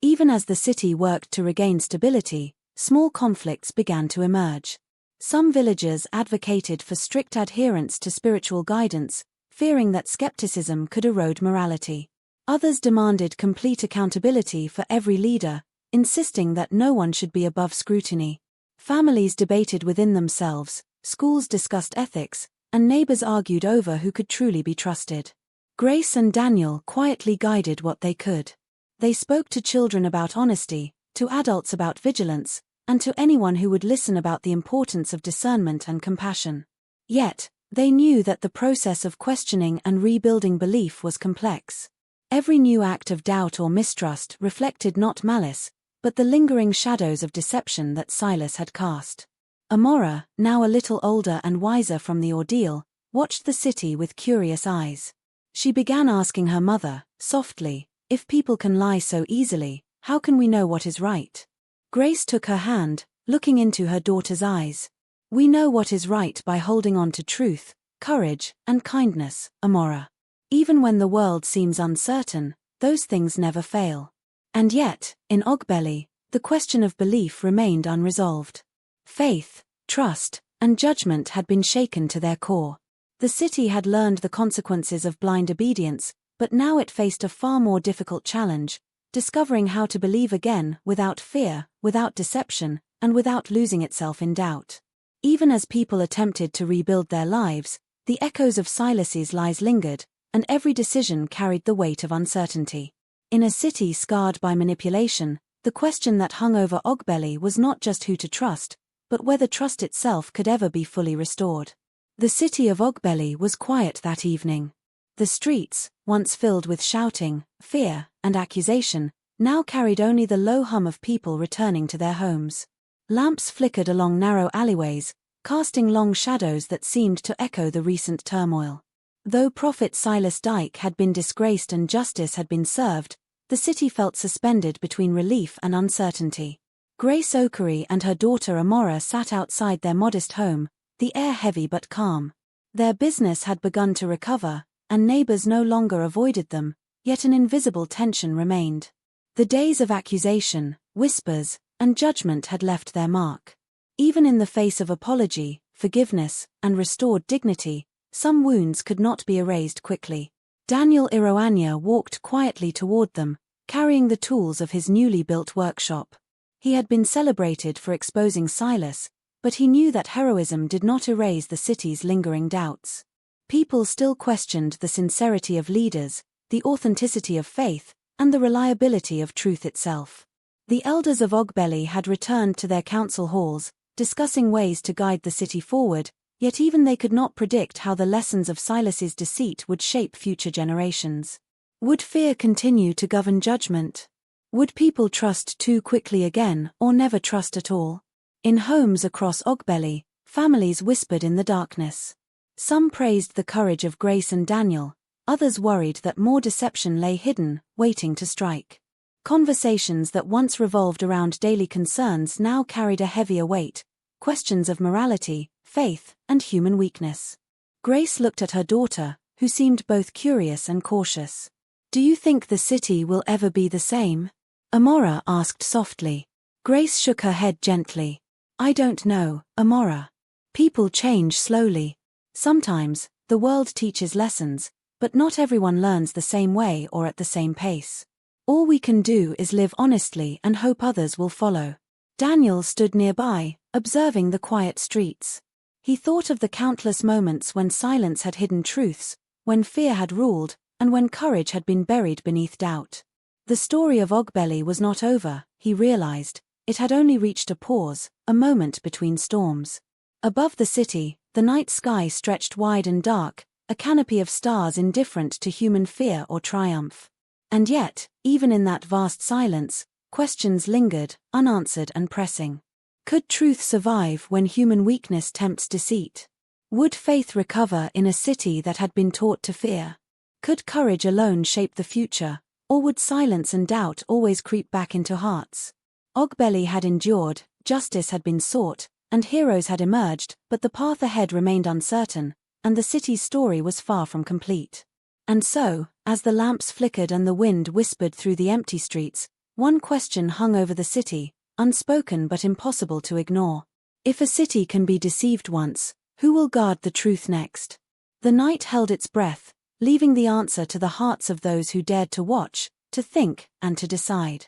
Even as the city worked to regain stability, small conflicts began to emerge. Some villagers advocated for strict adherence to spiritual guidance, fearing that skepticism could erode morality. Others demanded complete accountability for every leader, insisting that no one should be above scrutiny. Families debated within themselves, schools discussed ethics, and neighbors argued over who could truly be trusted. Grace and Daniel quietly guided what they could. They spoke to children about honesty, to adults about vigilance, and to anyone who would listen about the importance of discernment and compassion. Yet, they knew that the process of questioning and rebuilding belief was complex. Every new act of doubt or mistrust reflected not malice, but the lingering shadows of deception that Silas had cast. Amora, now a little older and wiser from the ordeal, watched the city with curious eyes. She began asking her mother, softly, if people can lie so easily, how can we know what is right? Grace took her hand, looking into her daughter's eyes. We know what is right by holding on to truth, courage, and kindness, Amora. Even when the world seems uncertain, those things never fail. And yet, in Ogbele, the question of belief remained unresolved. Faith, trust, and judgment had been shaken to their core. The city had learned the consequences of blind obedience, but now it faced a far more difficult challenge, discovering how to believe again without fear, without deception, and without losing itself in doubt. Even as people attempted to rebuild their lives, the echoes of Silas's lies lingered, and every decision carried the weight of uncertainty. In a city scarred by manipulation, the question that hung over Ogbele was not just who to trust, but whether trust itself could ever be fully restored. The city of Ogbele was quiet that evening. The streets, once filled with shouting, fear, and accusation, now carried only the low hum of people returning to their homes. Lamps flickered along narrow alleyways, casting long shadows that seemed to echo the recent turmoil. Though Prophet Silas Dyke had been disgraced and justice had been served, the city felt suspended between relief and uncertainty. Grace Okere and her daughter Amora sat outside their modest home, the air heavy but calm. Their business had begun to recover, and neighbors no longer avoided them, yet an invisible tension remained. The days of accusation, whispers, and judgment had left their mark. Even in the face of apology, forgiveness, and restored dignity, some wounds could not be erased quickly. Daniel Iroanya walked quietly toward them, carrying the tools of his newly built workshop. He had been celebrated for exposing Silas, but he knew that heroism did not erase the city's lingering doubts. People still questioned the sincerity of leaders, the authenticity of faith, and the reliability of truth itself. The elders of Ogbele had returned to their council halls, discussing ways to guide the city forward, yet even they could not predict how the lessons of Silas's deceit would shape future generations. Would fear continue to govern judgment? Would people trust too quickly again, or never trust at all? In homes across Ogbele, families whispered in the darkness. Some praised the courage of Grace and Daniel, others worried that more deception lay hidden, waiting to strike. Conversations that once revolved around daily concerns now carried a heavier weight, questions of morality, faith, and human weakness. Grace looked at her daughter, who seemed both curious and cautious. "Do you think the city will ever be the same?" Amora asked softly. Grace shook her head gently. "I don't know, Amora. People change slowly. Sometimes, the world teaches lessons, but not everyone learns the same way or at the same pace. All we can do is live honestly and hope others will follow." Daniel stood nearby, observing the quiet streets. He thought of the countless moments when silence had hidden truths, when fear had ruled, and when courage had been buried beneath doubt. The story of Ogbele was not over, he realized. It had only reached a pause, a moment between storms. Above the city, the night sky stretched wide and dark, a canopy of stars indifferent to human fear or triumph. And yet, even in that vast silence, questions lingered, unanswered and pressing. Could truth survive when human weakness tempts deceit? Would faith recover in a city that had been taught to fear? Could courage alone shape the future, or would silence and doubt always creep back into hearts? Ogbele had endured, justice had been sought, and heroes had emerged, but the path ahead remained uncertain, and the city's story was far from complete. And so, as the lamps flickered and the wind whispered through the empty streets, one question hung over the city, unspoken but impossible to ignore. If a city can be deceived once, who will guard the truth next? The night held its breath, leaving the answer to the hearts of those who dared to watch, to think, and to decide.